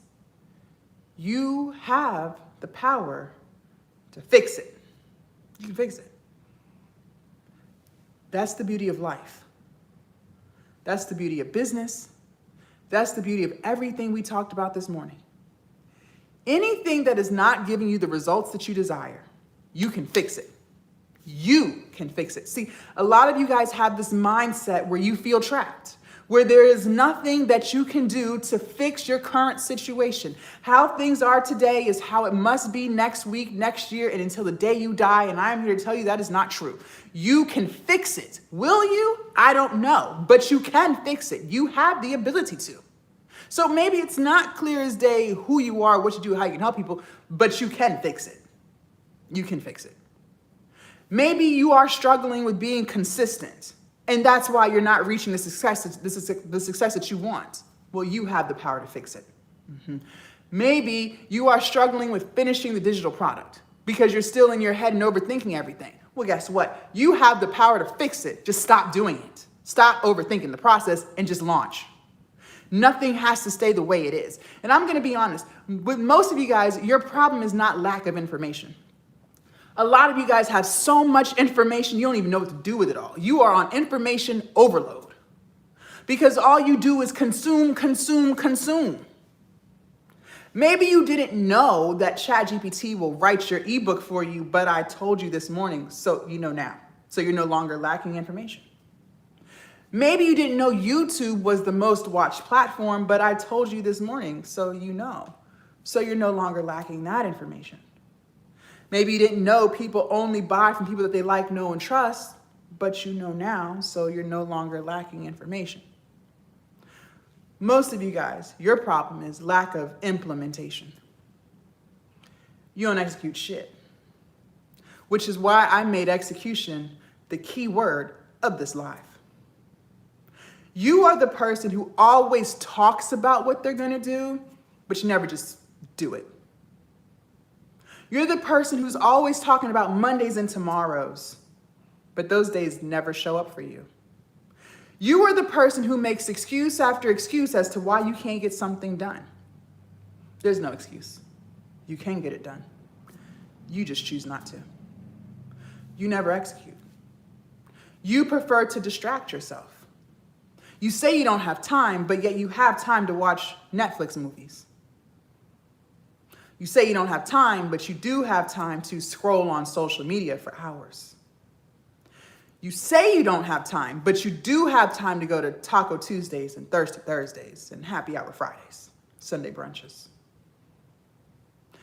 you have the power to fix it. You can fix it. That's the beauty of life. That's the beauty of business. That's the beauty of everything we talked about this morning. Anything that is not giving you the results that you desire, you can fix it. You can fix it. See, a lot of you guys have this mindset where you feel trapped, where there is nothing that you can do to fix your current situation. How things are today is how it must be next week, next year, and until the day you die. And I'm here to tell you that is not true. You can fix it. Will you? I don't know, but you can fix it. You have the ability to. So maybe it's not clear as day who you are, what you do, how you can help people, but you can fix it. You can fix it. Maybe you are struggling with being consistent, and that's why you're not reaching the success that you want. Well, you have the power to fix it. Maybe you are struggling with finishing the digital product because you're still in your head and overthinking everything. Well, guess what? You have the power to fix it. Just stop doing it. Stop overthinking the process and just launch. Nothing has to stay the way it is. And I'm going to be honest, with most of you guys, your problem is not lack of information. A lot of you guys have so much information, you don't even know what to do with it all. You are on information overload because all you do is consume, consume, consume. Maybe you didn't know that ChatGPT will write your ebook for you, but I told you this morning, so you know now. So you're no longer lacking information. Maybe you didn't know YouTube was the most watched platform, but I told you this morning, so you know. So you're no longer lacking that information. Maybe you didn't know people only buy from people that they like, know, and trust, but you know now, so you're no longer lacking information. Most of you guys, your problem is lack of implementation. You don't execute shit, which is why I made execution the key word of this live. You are the person who always talks about what they're gonna do, but you never just do it. You're the person who's always talking about Mondays and tomorrows, but those days never show up for you. You are the person who makes excuse after excuse as to why you can't get something done. There's no excuse. You can get it done. You just choose not to. You never execute. You prefer to distract yourself. You say you don't have time, but yet you have time to watch Netflix movies. You say you don't have time, but you do have time to scroll on social media for hours. You say you don't have time, but you do have time to go to Taco Tuesdays and Thirsty Thursdays and Happy Hour Fridays, Sunday brunches.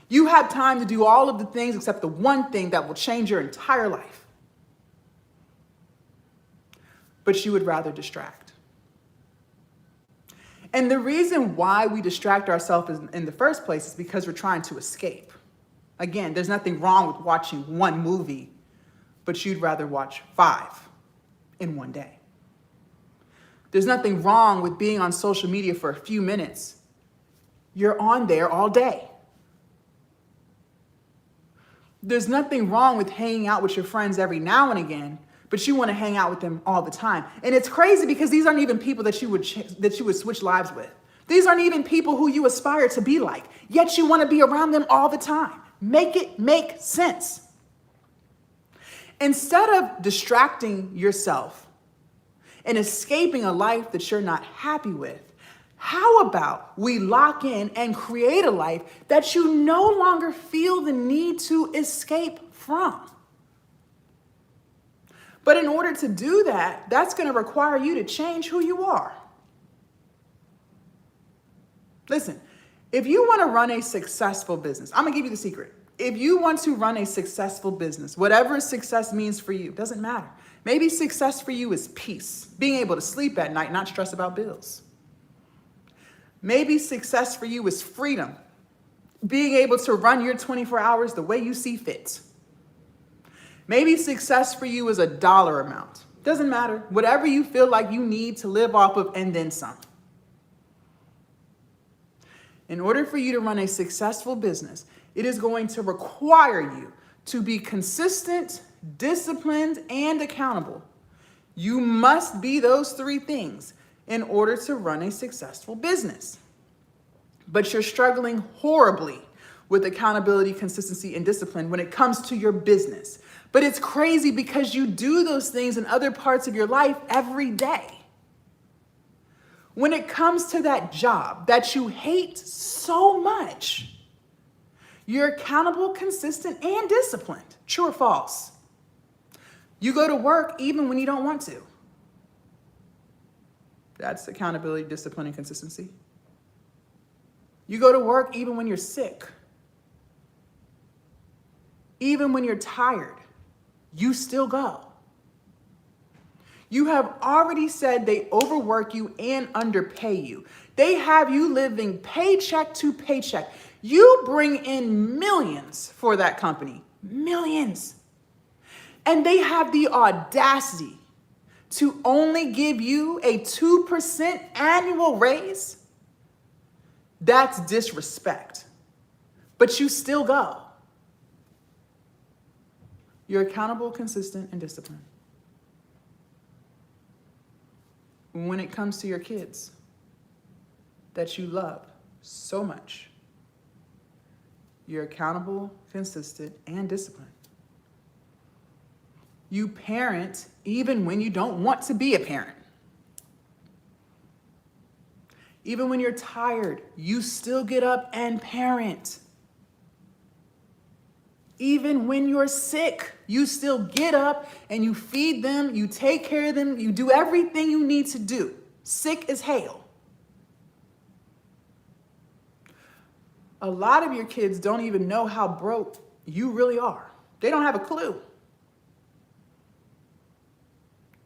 You have time to do all of the things except the one thing that will change your entire life. But you would rather distract. And the reason why we distract ourselves in the first place is because we're trying to escape. Again, there's nothing wrong with watching one movie, but you'd rather watch 5 in one day. There's nothing wrong with being on social media for a few minutes. You're on there all day. There's nothing wrong with hanging out with your friends every now and again, but you want to hang out with them all the time. And it's crazy because these aren't even people that you would switch lives with. These aren't even people who you aspire to be like, yet you want to be around them all the time. Make it make sense. Instead of distracting yourself and escaping a life that you're not happy with, how about we lock in and create a life that you no longer feel the need to escape from? But in order to do that, that's going to require you to change who you are. Listen, if you want to run a successful business, I'm going to give you the secret. If you want to run a successful business, whatever success means for you, doesn't matter. Maybe success for you is peace, being able to sleep at night, not stress about bills. Maybe success for you is freedom, being able to run your 24 hours the way you see fit. Maybe success for you is a dollar amount. Doesn't matter. Whatever you feel like you need to live off of and then some. In order for you to run a successful business, it is going to require you to be consistent, disciplined, and accountable. You must be those 3 things in order to run a successful business. But you're struggling horribly with accountability, consistency, and discipline when it comes to your business. But it's crazy because you do those things in other parts of your life every day. When it comes to that job that you hate so much, You're accountable, consistent, and disciplined. True or false? You go to work even when you don't want to. That's accountability, discipline, and consistency. You go to work even when you're sick. Even when you're tired, you still go. You have already said they overwork you and underpay you. They have you living paycheck to paycheck. You bring in millions for that company, millions. And they have the audacity to only give you a 2% annual raise. That's disrespect. But you still go. You're accountable, consistent, and disciplined. When it comes to your kids that you love so much, you're accountable, consistent, and disciplined. You parent even when you don't want to be a parent. Even when you're tired, you still get up and parent. Even when you're sick, you still get up and you feed them, you take care of them, you do everything you need to do. Sick as hell. A lot of your kids don't even know how broke you really are. They don't have a clue.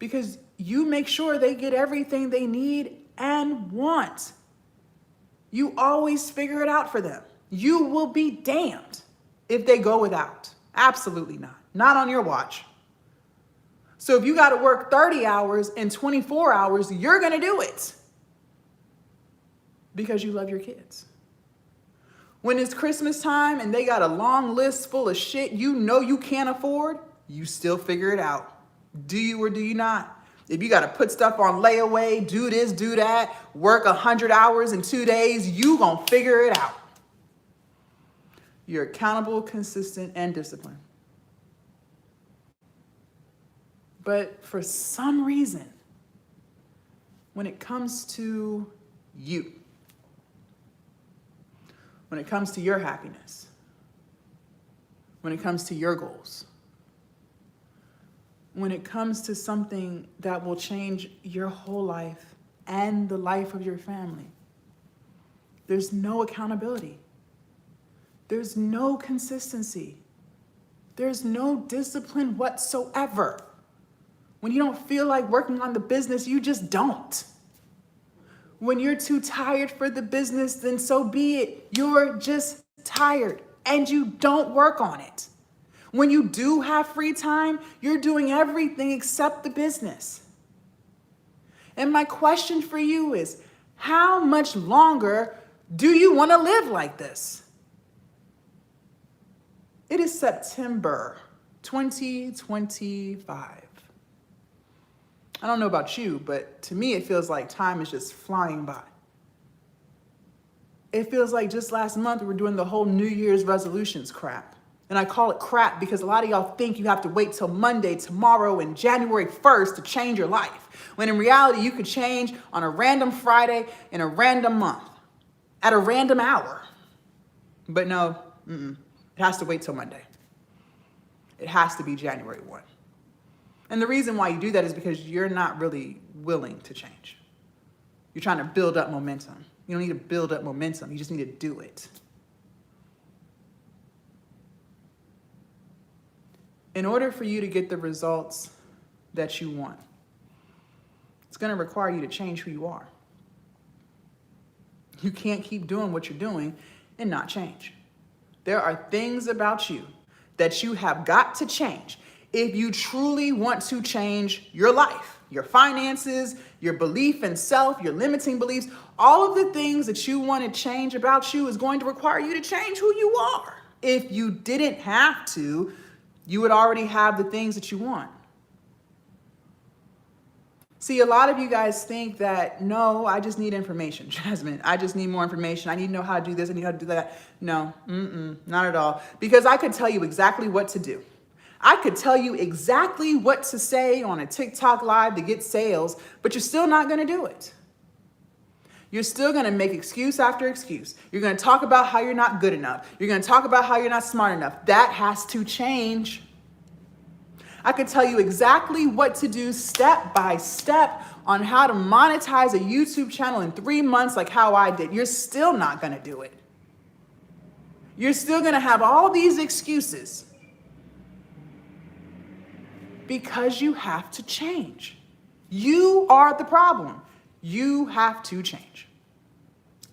Because you make sure they get everything they need and want. You always figure it out for them. You will be damned if they go without. Absolutely not. Not on your watch. So if you got to work 30 hours in 24 hours, you're going to do it. Because you love your kids. When it's Christmas time and they got a long list full of shit you know you can't afford, you still figure it out. Do you or do you not? If you got to put stuff on layaway, do this, do that, work 100 hours in 2 days, you gonna figure it out. You're accountable, consistent, and disciplined. But for some reason, when it comes to you, when it comes to your happiness, when it comes to your goals, when it comes to something that will change your whole life and the life of your family, there's no accountability. There's no consistency. There's no discipline whatsoever. When you don't feel like working on the business, you just don't. When you're too tired for the business, then so be it. You're just tired and you don't work on it. When you do have free time, you're doing everything except the business. And my question for you is, how much longer do you want to live like this? It is September 2025. I don't know about you, but to me, it feels like time is just flying by. It feels like just last month we were doing the whole New Year's resolutions crap. And I call it crap because a lot of y'all think you have to wait till Monday, tomorrow, and January 1st to change your life. When in reality, you could change on a random Friday in a random month, at a random hour. But no, it has to wait till Monday. It has to be January 1. And the reason why you do that is because you're not really willing to change. You're trying to build up momentum. You don't need to build up momentum. You just need to do it. In order for you to get the results that you want, it's going to require you to change who you are. You can't keep doing what you're doing and not change. There are things about you that you have got to change if you truly want to change your life, your finances, your belief in self, your limiting beliefs. All of the things that you want to change about you is going to require you to change who you are. If you didn't have to, you would already have the things that you want. See, a lot of you guys think that, no, I just need information, Jasmine. I just need more information. I need to know how to do this. I need how to do that. No, not at all. Because I could tell you exactly what to do. I could tell you exactly what to say on a TikTok live to get sales, but you're still not going to do it. You're still going to make excuse after excuse. You're going to talk about how you're not good enough. You're going to talk about how you're not smart enough. That has to change. I could tell you exactly what to do step by step on how to monetize a YouTube channel in 3 months like how I did. You're still not going to do it. You're still going to have all these excuses because you have to change. You are the problem. You have to change.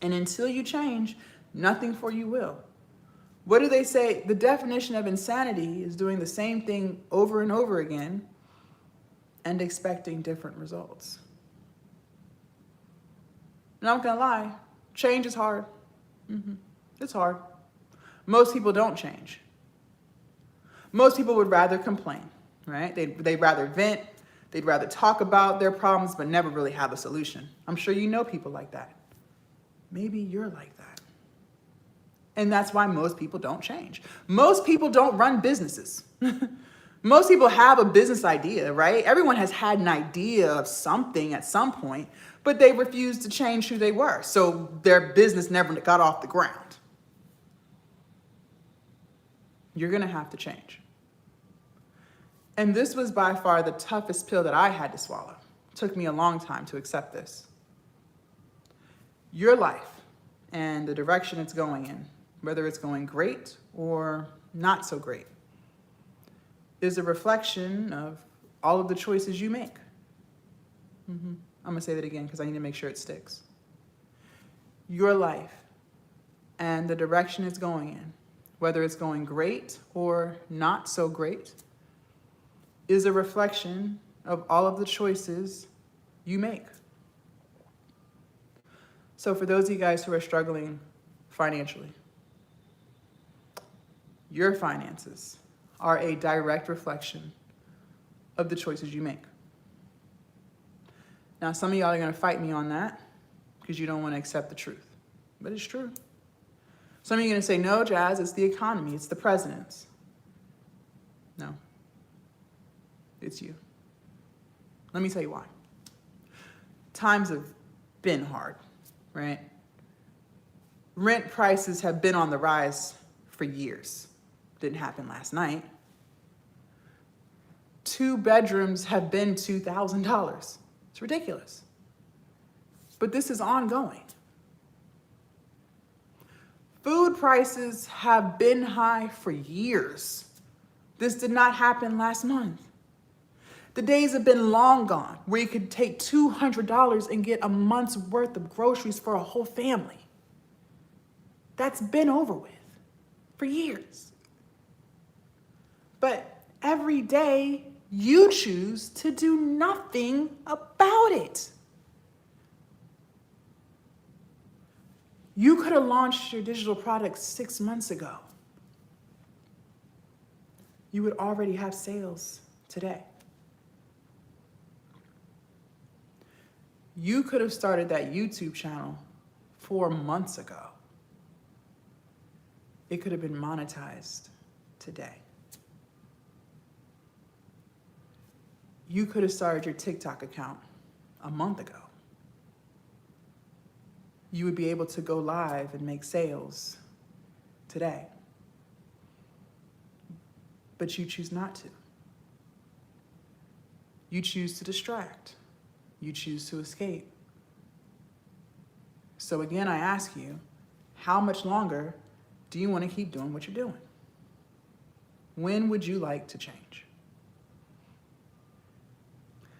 And until you change, nothing for you will. What do they say? The definition of insanity is doing the same thing over and over again and expecting different results. And I'm not gonna lie, change is hard. It's hard. Most people don't change. Most people would rather complain, right? They'd rather vent. They'd rather talk about their problems, but never really have a solution. I'm sure you know people like that. Maybe you're like that. And that's why most people don't change. Most people don't run businesses. Most people have a business idea, right? Everyone has had an idea of something at some point, but they refused to change who they were. So their business never got off the ground. You're gonna have to change. And this was by far the toughest pill that I had to swallow. It took me a long time to accept this. Your life and the direction it's going in, whether it's going great or not so great, is a reflection of all of the choices you make. I'm gonna say that again because I need to make sure it sticks. Your life and the direction it's going in, whether it's going great or not so great, is a reflection of all of the choices you make. So for those of you guys who are struggling financially, your finances are a direct reflection of the choices you make. Now, some of y'all are gonna fight me on that because you don't wanna accept the truth, but it's true. Some of you are gonna say, no, Jazz, it's the economy, it's the presidents. No. It's you. Let me tell you why. Times have been hard, right? Rent prices have been on the rise for years. Didn't happen last night. 2 bedrooms have been $2,000. It's ridiculous. But this is ongoing. Food prices have been high for years. This did not happen last month. The days have been long gone where you could take $200 and get a month's worth of groceries for a whole family. That's been over with for years. But every day you choose to do nothing about it. You could have launched your digital product 6 months ago. You would already have sales today. You could have started that YouTube channel 4 months ago. It could have been monetized today. You could have started your TikTok account a month ago. You would be able to go live and make sales today. But you choose not to. You choose to distract. You choose to escape. So again, I ask you, how much longer do you want to keep doing what you're doing? When would you like to change?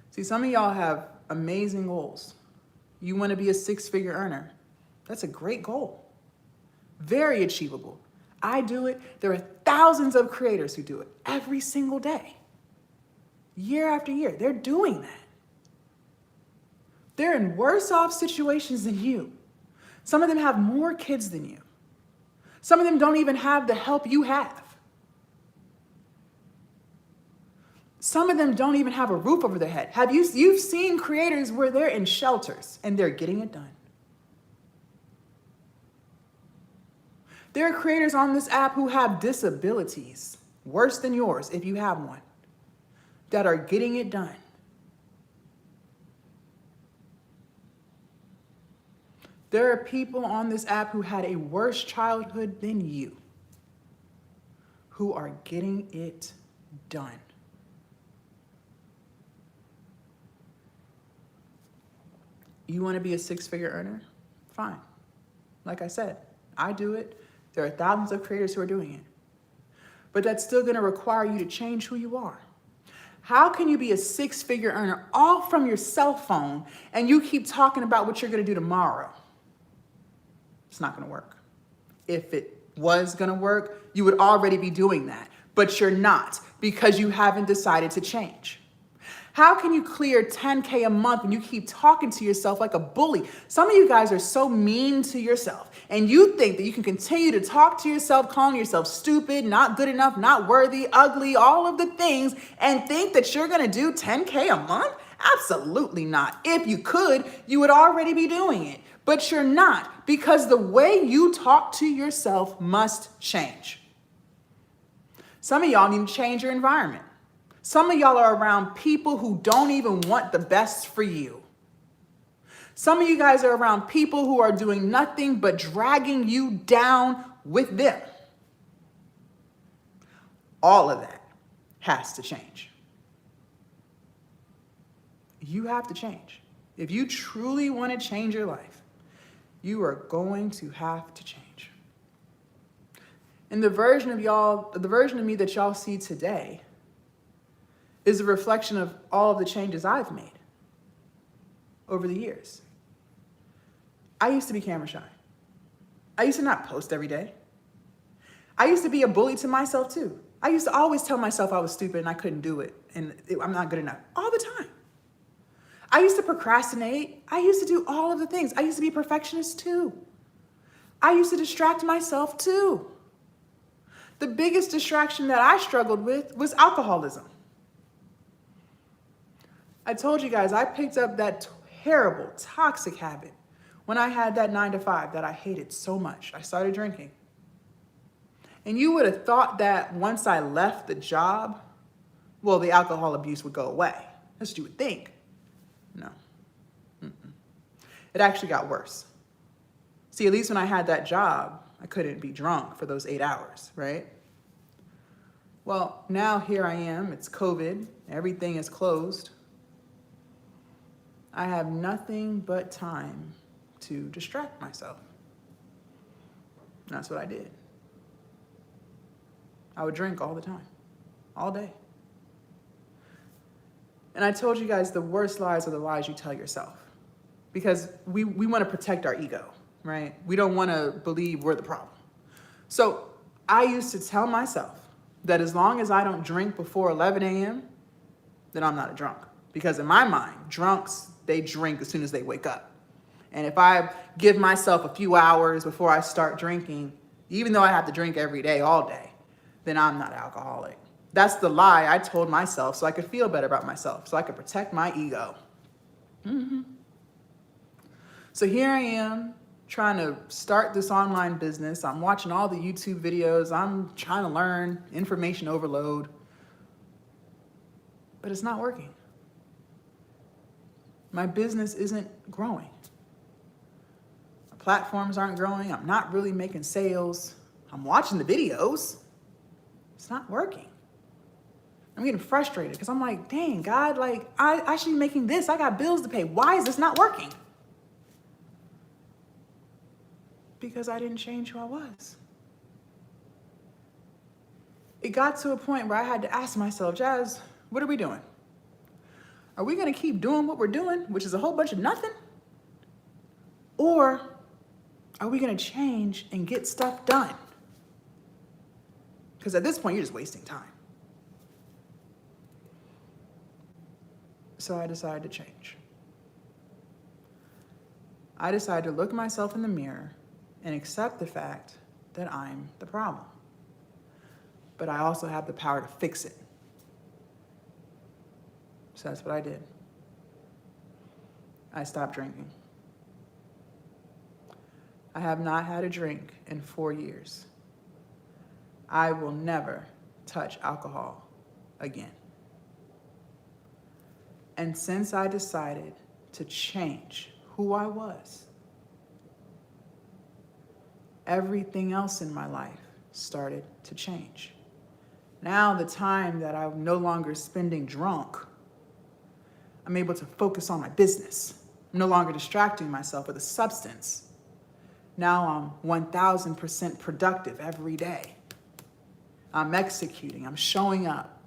See, some of y'all have amazing goals. You want to be a 6-figure earner. That's a great goal. Very achievable. I do it. There are thousands of creators who do it every single day. Year after year, they're doing that. They're in worse off situations than you. Some of them have more kids than you. Some of them don't even have the help you have. Some of them don't even have a roof over their head. You've seen creators where they're in shelters and they're getting it done. There are creators on this app who have disabilities, worse than yours if you have one, that are getting it done. There are people on this app who had a worse childhood than you, who are getting it done. You want to be a six-figure earner? Fine. Like I said, I do it. There are thousands of creators who are doing it. But that's still going to require you to change who you are. How can you be a six-figure earner all from your cell phone and you keep talking about what you're going to do tomorrow? It's not going to work. If it was going to work, you would already be doing that. But you're not, because you haven't decided to change. How can you clear 10K a month when you keep talking to yourself like a bully? Some of you guys are so mean to yourself, and you think that you can continue to talk to yourself, calling yourself stupid, not good enough, not worthy, ugly, all of the things, and think that you're going to do 10K a month? Absolutely not. If you could, you would already be doing it. But you're not, because the way you talk to yourself must change. Some of y'all need to change your environment. Some of y'all are around people who don't even want the best for you. Some of you guys are around people who are doing nothing but dragging you down with them. All of that has to change. You have to change. If you truly want to change your life, you are going to have to change. And the version of me that y'all see today is a reflection of all of the changes I've made over the years. I used to be camera shy. I used to not post every day. I used to be a bully to myself too. I used to always tell myself I was stupid and I couldn't do it and I'm not good enough all the time. I used to procrastinate. I used to do all of the things. I used to be a perfectionist too. I used to distract myself too. The biggest distraction that I struggled with was alcoholism. I told you guys I picked up that terrible, toxic habit when I had that 9-to-5 that I hated so much. I started drinking. And you would have thought that once I left the job, well, the alcohol abuse would go away. That's what you would think. No. It actually got worse. See, at least when I had that job, I couldn't be drunk for those 8 hours, right? Well, now here I am. It's COVID. Everything is closed. I have nothing but time to distract myself. And that's what I did. I would drink all the time, all day. And I told you guys the worst lies are the lies you tell yourself. Because we want to protect our ego, right? We don't want to believe we're the problem. So I used to tell myself that as long as I don't drink before 11 a.m., then I'm not a drunk. Because in my mind, drunks, they drink as soon as they wake up. And if I give myself a few hours before I start drinking, even though I have to drink every day, all day, then I'm not an alcoholic. That's the lie I told myself so I could feel better about myself, so I could protect my ego. So here I am trying to start this online business. I'm watching all the YouTube videos. I'm trying to learn, information overload. But it's not working. My business isn't growing. My platforms aren't growing. I'm not really making sales. I'm watching the videos. It's not working. I'm getting frustrated because I'm like, dang, God, like I should be making this. I got bills to pay. Why is this not working? Because I didn't change who I was. It got to a point where I had to ask myself, Jazz, what are we doing? Are we going to keep doing what we're doing, which is a whole bunch of nothing? Or are we going to change and get stuff done? Because at this point, you're just wasting time. So I decided to change. I decided to look myself in the mirror and accept the fact that I'm the problem. But I also have the power to fix it. So that's what I did. I stopped drinking. I have not had a drink in 4 years. I will never touch alcohol again. And since I decided to change who I was, everything else in my life started to change. Now the time that I'm no longer spending drunk, I'm able to focus on my business. I'm no longer distracting myself with a substance. Now I'm 1000% productive every day. I'm executing, I'm showing up.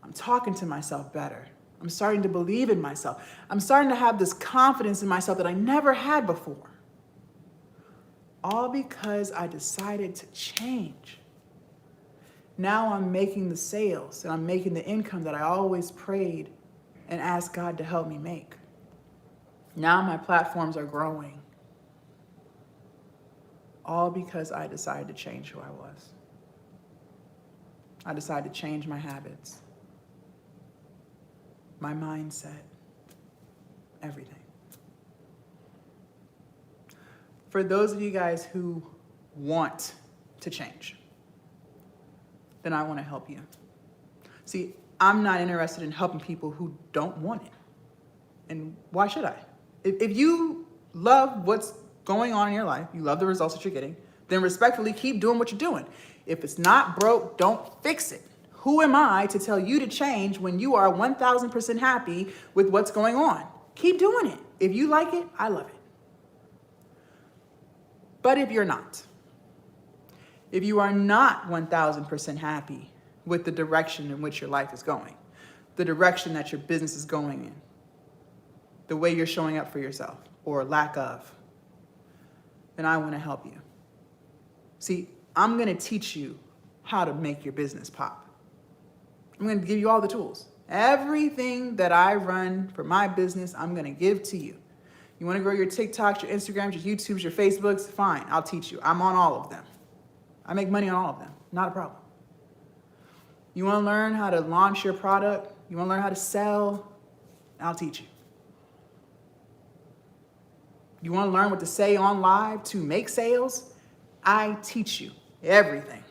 I'm talking to myself better. I'm starting to believe in myself. I'm starting to have this confidence in myself that I never had before. All because I decided to change. Now I'm making the sales and I'm making the income that I always prayed and asked God to help me make. Now my platforms are growing. All because I decided to change who I was. I decided to change my habits, my mindset, everything. For those of you guys who want to change, then I want to help you. See, I'm not interested in helping people who don't want it. And why should I? If you love what's going on in your life, you love the results that you're getting, then respectfully keep doing what you're doing. If it's not broke, don't fix it. Who am I to tell you to change when you are 1000% happy with what's going on? Keep doing it. If you like it, I love it. But if you're not, if you are not 1000% happy with the direction in which your life is going, the direction that your business is going in, the way you're showing up for yourself or lack of, then I want to help you. See, I'm going to teach you how to make your business pop. I'm going to give you all the tools. Everything that I run for my business, I'm going to give to you. You want to grow your TikToks, your Instagrams, your YouTubes, your Facebooks? Fine, I'll teach you. I'm on all of them. I make money on all of them. Not a problem. You want to learn how to launch your product? You want to learn how to sell? I'll teach you. You want to learn what to say on live to make sales? I teach you everything.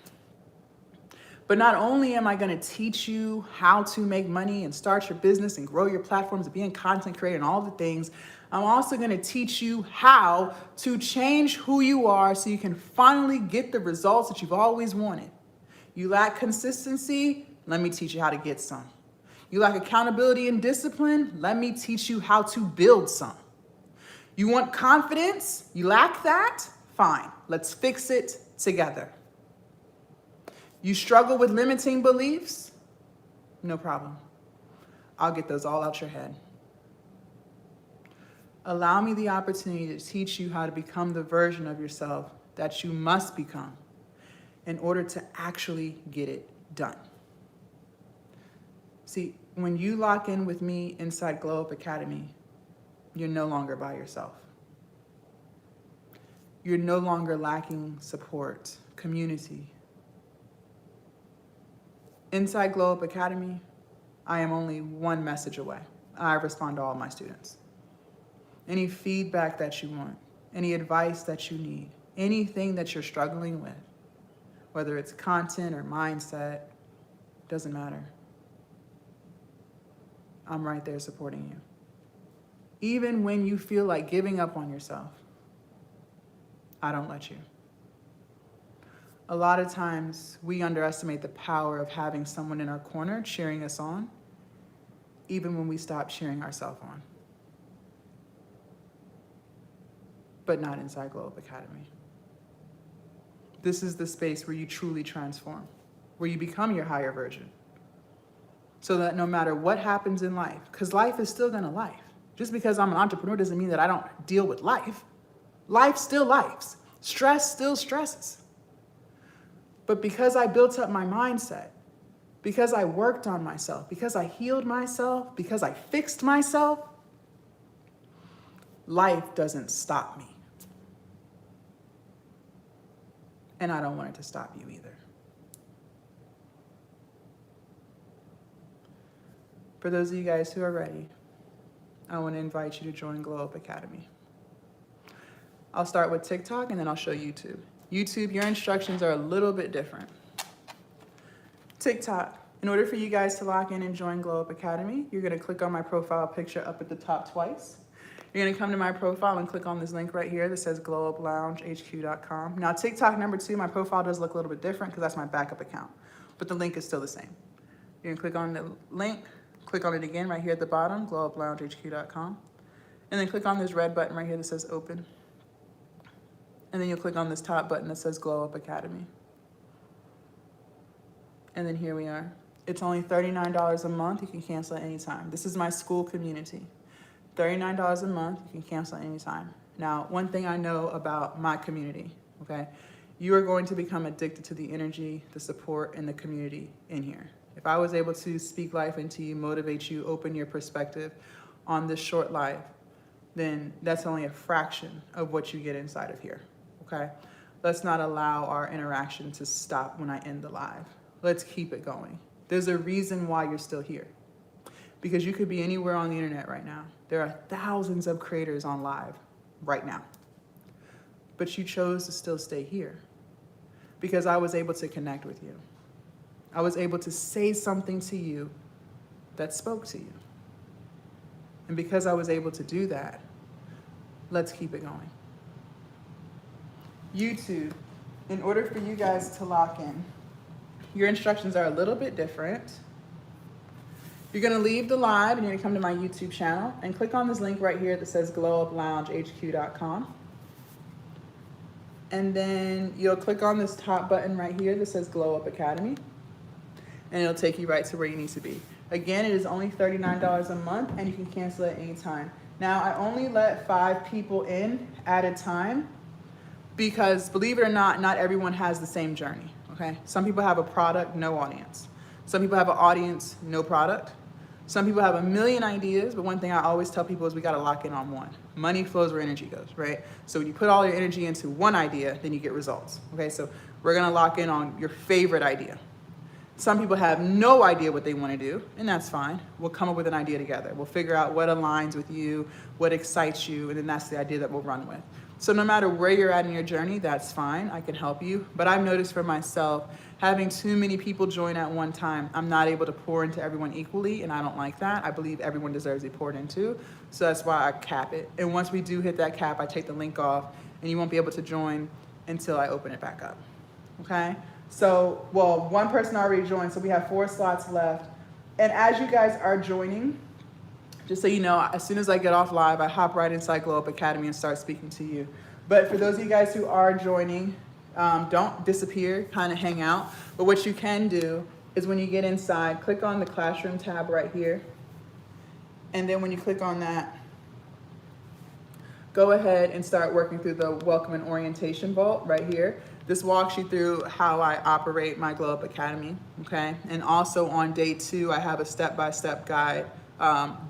But not only am I going to teach you how to make money and start your business and grow your platforms and be a content creator and all the things, I'm also going to teach you how to change who you are so you can finally get the results that you've always wanted. You lack consistency? Let me teach you how to get some. You lack accountability and discipline? Let me teach you how to build some. You want confidence? You lack that? Fine, let's fix it together. You struggle with limiting beliefs? No problem. I'll get those all out your head. Allow me the opportunity to teach you how to become the version of yourself that you must become in order to actually get it done. See, when you lock in with me inside Glow Up Academy, you're no longer by yourself. You're no longer lacking support, community. Inside Glow Up Academy, I am only one message away. I respond to all my students. Any feedback that you want, any advice that you need, anything that you're struggling with, whether it's content or mindset, doesn't matter. I'm right there supporting you. Even when you feel like giving up on yourself, I don't let you. A lot of times we underestimate the power of having someone in our corner cheering us on, even when we stop cheering ourselves on. But not inside Glow Up Academy. This is the space where you truly transform, where you become your higher version. So that no matter what happens in life, because life is still gonna life. Just because I'm an entrepreneur doesn't mean that I don't deal with life. Life still lives. Stress still stresses. But because I built up my mindset, because I worked on myself, because I healed myself, because I fixed myself, life doesn't stop me. And I don't want it to stop you either. For those of you guys who are ready, I want to invite you to join Glow Up Academy. I'll start with TikTok and then I'll show YouTube. YouTube, your instructions are a little bit different. TikTok, in order for you guys to lock in and join Glow Up Academy, you're going to click on my profile picture up at the top twice. You're gonna come to my profile and click on this link right here that says glowuploungehq.com. Now TikTok number 2, my profile does look a little bit different because that's my backup account, but the link is still the same. You're gonna click on the link, click on it again right here at the bottom, glowuploungehq.com, and then click on this red button right here that says open. And then you'll click on this top button that says Glow Up Academy. And then here we are. It's only $39 a month. You can cancel at any time. This is my Skool community. $39 a month. You can cancel at any time. Now, one thing I know about my community, okay? You are going to become addicted to the energy, the support, and the community in here. If I was able to speak life into you, motivate you, open your perspective on this short life, then that's only a fraction of what you get inside of here, okay? Let's not allow our interaction to stop when I end the live. Let's keep it going. There's a reason why you're still here. Because you could be anywhere on the internet right now. There are thousands of creators on live right now. But you chose to still stay here. Because I was able to connect with you. I was able to say something to you that spoke to you. And because I was able to do that, let's keep it going. YouTube, in order for you guys to lock in, your instructions are a little bit different. You're gonna leave the live and you're gonna come to my YouTube channel and click on this link right here that says glowuploungehq.com. And then you'll click on this top button right here that says Glow Up Academy. And it'll take you right to where you need to be. Again, it is only $39 a month and you can cancel at any time. Now, I only let 5 people in at a time because, believe it or not, not everyone has the same journey. Okay? Some people have a product, no audience. Some people have an audience, no product. Some people have a million ideas, but one thing I always tell people is we gotta lock in on one. Money flows where energy goes, right? So when you put all your energy into one idea, then you get results. Okay, so we're gonna lock in on your favorite idea. Some people have no idea what they wanna do, and that's fine. We'll come up with an idea together. We'll figure out what aligns with you, what excites you, and then that's the idea that we'll run with. So no matter where you're at in your journey, that's fine, I can help you. But I've noticed for myself, having too many people join at one time, I'm not able to pour into everyone equally, and I don't like that. I believe everyone deserves to be poured into, so that's why I cap it. And once we do hit that cap, I take the link off, and you won't be able to join until I open it back up, okay? So, well, one person already joined, so we have 4 slots left. And as you guys are joining, just so you know, as soon as I get off live, I hop right inside Glow Up Academy and start speaking to you. But for those of you guys who are joining, don't disappear, kind of hang out. But what you can do is when you get inside, click on the classroom tab right here. And then when you click on that, go ahead and start working through the welcome and orientation vault right here. This walks you through how I operate my Glow Up Academy, okay? And also on day 2, I have a step-by-step guide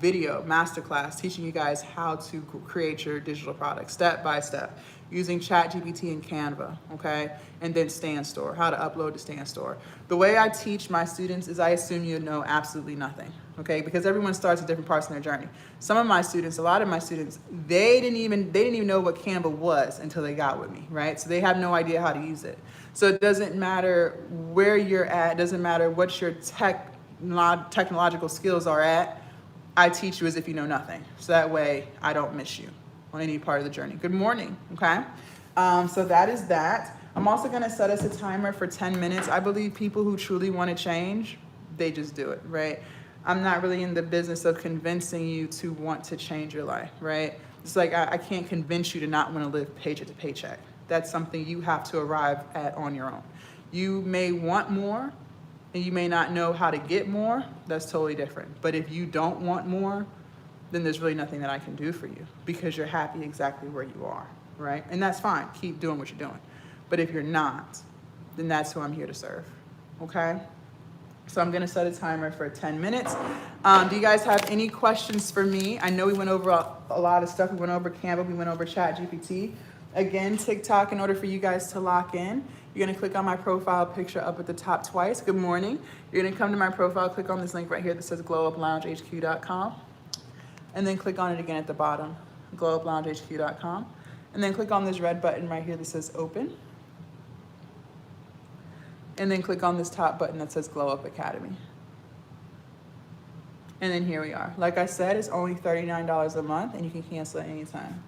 video masterclass teaching you guys how to create your digital product step by step using ChatGPT and Canva, okay? And then StanStore, how to upload to StanStore. The way I teach my students is I assume you know absolutely nothing, okay? Because everyone starts at different parts in their journey. Some of my students, a lot of my students, they didn't even know what Canva was until they got with me, right? So they have no idea how to use it. So it doesn't matter where you're at, doesn't matter what your technological skills are at, I teach you as if you know nothing. So that way I don't miss you on any part of the journey. Good morning, okay? So that is that. I'm also gonna set us a timer for 10 minutes. I believe people who truly wanna change, they just do it, right? I'm not really in the business of convincing you to want to change your life, right? It's like I can't convince you to not wanna live paycheck to paycheck. That's something you have to arrive at on your own. You may want more, and you may not know how to get more, that's totally different. But if you don't want more, then there's really nothing that I can do for you because you're happy exactly where you are, right? And that's fine, keep doing what you're doing. But if you're not, then that's who I'm here to serve, okay? So I'm gonna set a timer for 10 minutes. Do you guys have any questions for me? I know we went over a lot of stuff. We went over Canva, we went over ChatGPT. Again, TikTok, in order for you guys to lock in, you're gonna click on my profile picture up at the top twice. Good morning. You're gonna come to my profile, click on this link right here that says glowuploungehq.com. And then click on it again at the bottom, glowuploungehq.com. And then click on this red button right here that says open. And then click on this top button that says Glow Up Academy. And then here we are. Like I said, it's only $39 a month and you can cancel it anytime.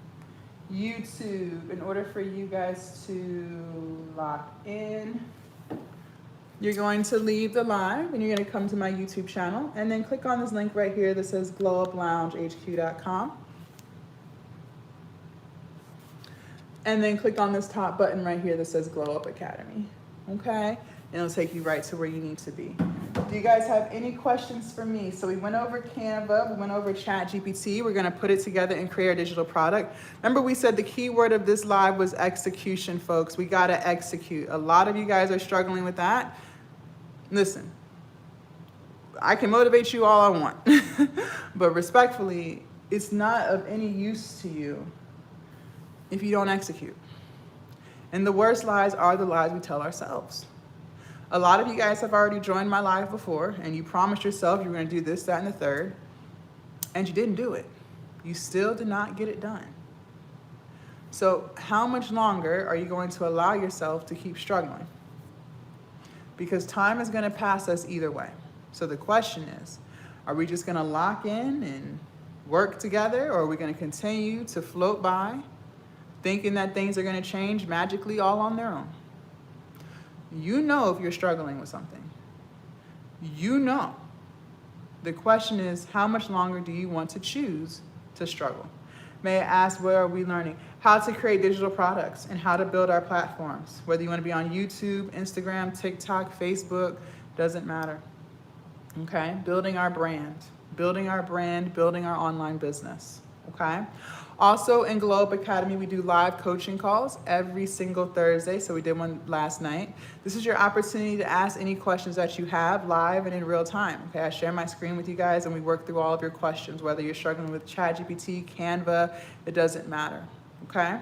YouTube, in order for you guys to lock in, you're going to leave the live and you're going to come to my YouTube channel and then click on this link right here that says glowuploungehq.com. And then click on this top button right here that says Glow Up Academy. Okay? And it'll take you right to where you need to be. Do you guys have any questions for me? So we went over Canva, we went over ChatGPT. We're gonna put it together and create our digital product. Remember we said the key word of this live was execution, folks. We gotta execute. A lot of you guys are struggling with that. Listen, I can motivate you all I want, but respectfully, it's not of any use to you if you don't execute. And the worst lies are the lies we tell ourselves. A lot of you guys have already joined my live before and you promised yourself you were gonna do this, that, and the third, and you didn't do it. You still did not get it done. So how much longer are you going to allow yourself to keep struggling? Because time is gonna pass us either way. So the question is, are we just gonna lock in and work together, or are we gonna continue to float by thinking that things are gonna change magically all on their own? You know if you're struggling with something. You know. The question is, how much longer do you want to choose to struggle? May I ask, where are we learning? How to create digital products and how to build our platforms. Whether you want to be on YouTube, Instagram, TikTok, Facebook, doesn't matter. Okay? Building our brand, building our online business. Okay? Also in Glow Up Academy, we do live coaching calls every single Thursday. So we did one last night. This is your opportunity to ask any questions that you have live and in real time. Okay, I share my screen with you guys and we work through all of your questions, whether you're struggling with ChatGPT, Canva, it doesn't matter. Okay?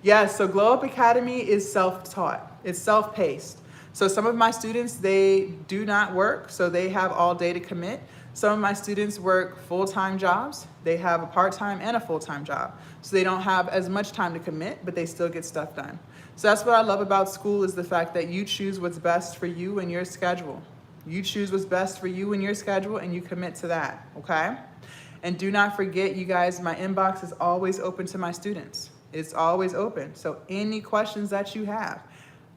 Yes, so Glow Up Academy is self-taught. It's self-paced. So some of my students, they do not work, so they have all day to commit. Some of my students work full-time jobs. They have a part-time and a full-time job. So they don't have as much time to commit, but they still get stuff done. So that's what I love about Skool, is the fact that you choose what's best for you and your schedule. You choose what's best for you and your schedule and you commit to that, okay? And do not forget, you guys, my inbox is always open to my students. It's always open. So any questions that you have,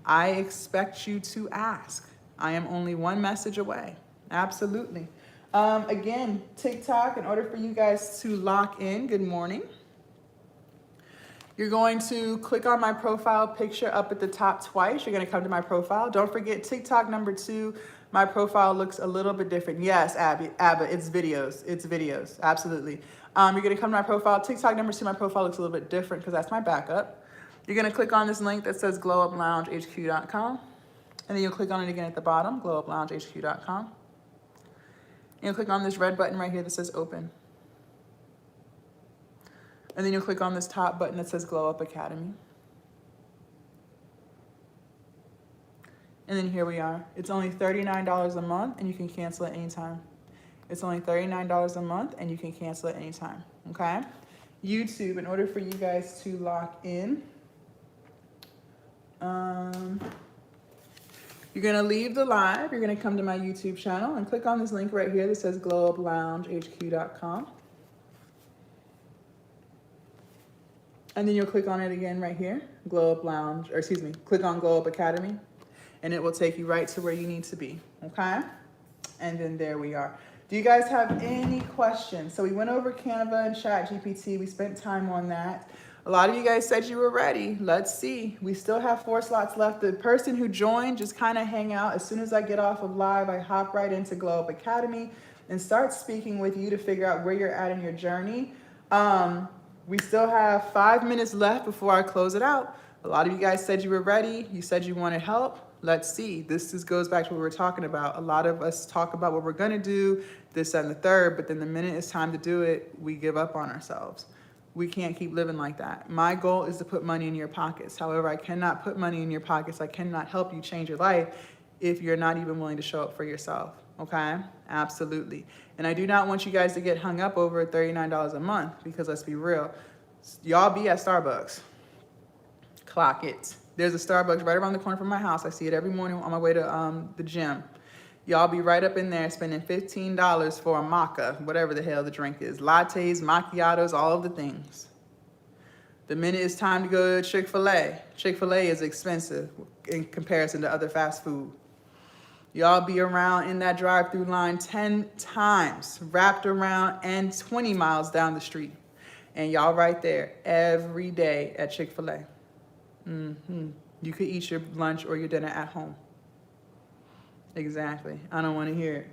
I expect you to ask. I am only one message away. Absolutely. Again, TikTok, in order for you guys to lock in, good morning. You're going to click on my profile picture up at the top twice. You're going to come to my profile. Don't forget TikTok #2. My profile looks a little bit different. Yes, Abba, it's videos. It's videos. Absolutely. You're going to come to my profile. TikTok #2, my profile looks a little bit different because that's my backup. You're going to click on this link that says glowuploungehq.com. And then you'll click on it again at the bottom, glowuploungehq.com. You'll click on this red button right here that says open. And then you'll click on this top button that says Glow Up Academy. And then here we are. It's only $39 a month and you can cancel it anytime. It's only $39 a month and you can cancel it anytime, okay? YouTube, in order for you guys to lock in, you're gonna leave the live, you're gonna come to my YouTube channel and click on this link right here that says glowuploungehq.com. And then you'll click on it again right here, click on Glow Up Academy, and it will take you right to where you need to be, okay? And then there we are. Do you guys have any questions? So we went over Canva and ChatGPT, we spent time on that. A lot of you guys said you were ready. Let's see. We still have 4 slots left. The person who joined, just kind of hang out. As soon as I get off of live, I hop right into Glow Up Academy and start speaking with you to figure out where you're at in your journey. We still have 5 minutes left before I close it out. A lot of you guys said you were ready. You said you wanted help. Let's see. This goes back to what we were talking about. A lot of us talk about what we're going to do, this, that, and the third, but then the minute it's time to do it, we give up on ourselves. We can't keep living like that. My goal is to put money in your pockets. However, I cannot put money in your pockets. I cannot help you change your life if you're not even willing to show up for yourself, okay? Absolutely. And I do not want you guys to get hung up over $39 a month, because let's be real, y'all be at Starbucks. Clock it. There's a Starbucks right around the corner from my house. I see it every morning on my way to the gym. Y'all be right up in there spending $15 for a maca, whatever the hell the drink is. Lattes, macchiatos, all of the things. The minute it's time to go to Chick-fil-A, Chick-fil-A is expensive in comparison to other fast food. Y'all be around in that drive-through line 10 times, wrapped around and 20 miles down the street. And y'all right there every day at Chick-fil-A. You could eat your lunch or your dinner at home. Exactly. I don't want to hear it.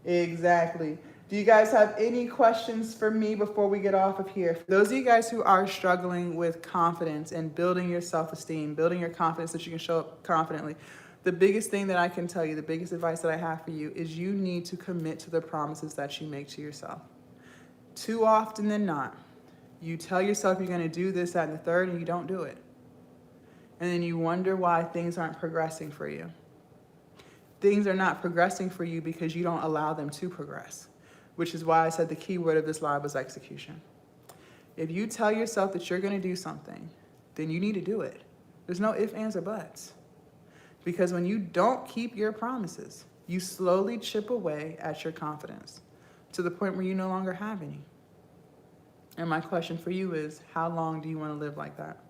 Exactly. Do you guys have any questions for me before we get off of here? For those of you guys who are struggling with confidence and building your self-esteem, building your confidence so that you can show up confidently, the biggest thing that I can tell you, the biggest advice that I have for you is you need to commit to the promises that you make to yourself. Too often than not, you tell yourself you're going to do this, that, and the third, and you don't do it. And then you wonder why things aren't progressing for you. Things are not progressing for you because you don't allow them to progress, which is why I said the key word of this live was execution. If you tell yourself that you're going to do something, then you need to do it. There's no ifs, ands, or buts. Because when you don't keep your promises, you slowly chip away at your confidence to the point where you no longer have any. And my question for you is, how long do you want to live like that?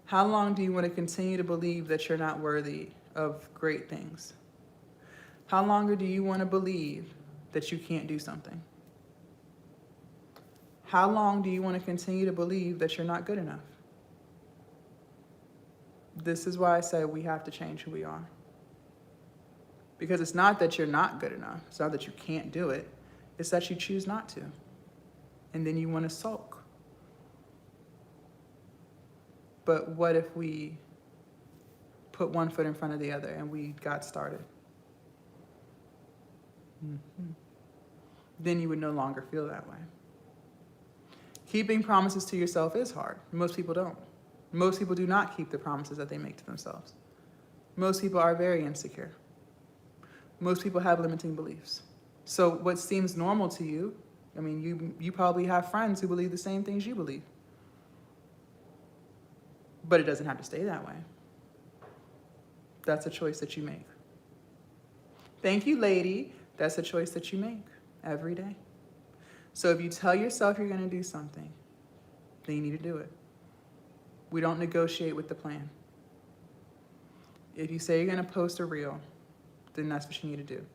How long do you want to continue to believe that you're not worthy of great things? How longer do you want to believe that you can't do something? How long do you want to continue to believe that you're not good enough? This is why I say we have to change who we are. Because it's not that you're not good enough. It's not that you can't do it. It's that you choose not to. And then you want to sulk. But what if we put one foot in front of the other and we got started? Then you would no longer feel that way. Keeping promises to yourself is hard. Most people don't. Most people do not keep the promises that they make to themselves. Most people are very insecure. Most people have limiting beliefs. So what seems normal to you, I mean, you probably have friends who believe the same things you believe. But it doesn't have to stay that way. That's a choice that you make. Thank you, lady. That's a choice that you make every day. So if you tell yourself you're going to do something, then you need to do it. We don't negotiate with the plan. If you say you're going to post a reel, then that's what you need to do.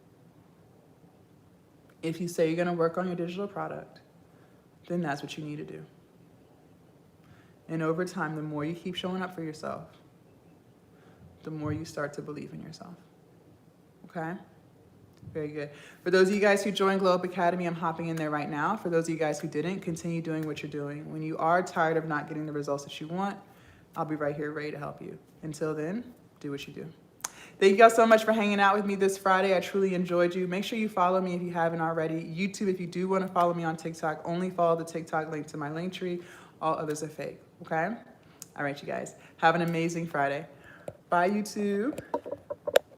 If you say you're going to work on your digital product, then that's what you need to do. And over time, the more you keep showing up for yourself, the more you start to believe in yourself. Okay? Very good. For those of you guys who joined Glow Up Academy, I'm hopping in there right now. For those of you guys who didn't, continue doing what you're doing. When you are tired of not getting the results that you want, I'll be right here ready to help you. Until then, do what you do. Thank you guys so much for hanging out with me this Friday. I truly enjoyed you. Make sure you follow me if you haven't already. YouTube, if you do want to follow me on TikTok, only follow the TikTok link to my link tree. All others are fake, okay? All right, you guys. Have an amazing Friday. Bye, YouTube.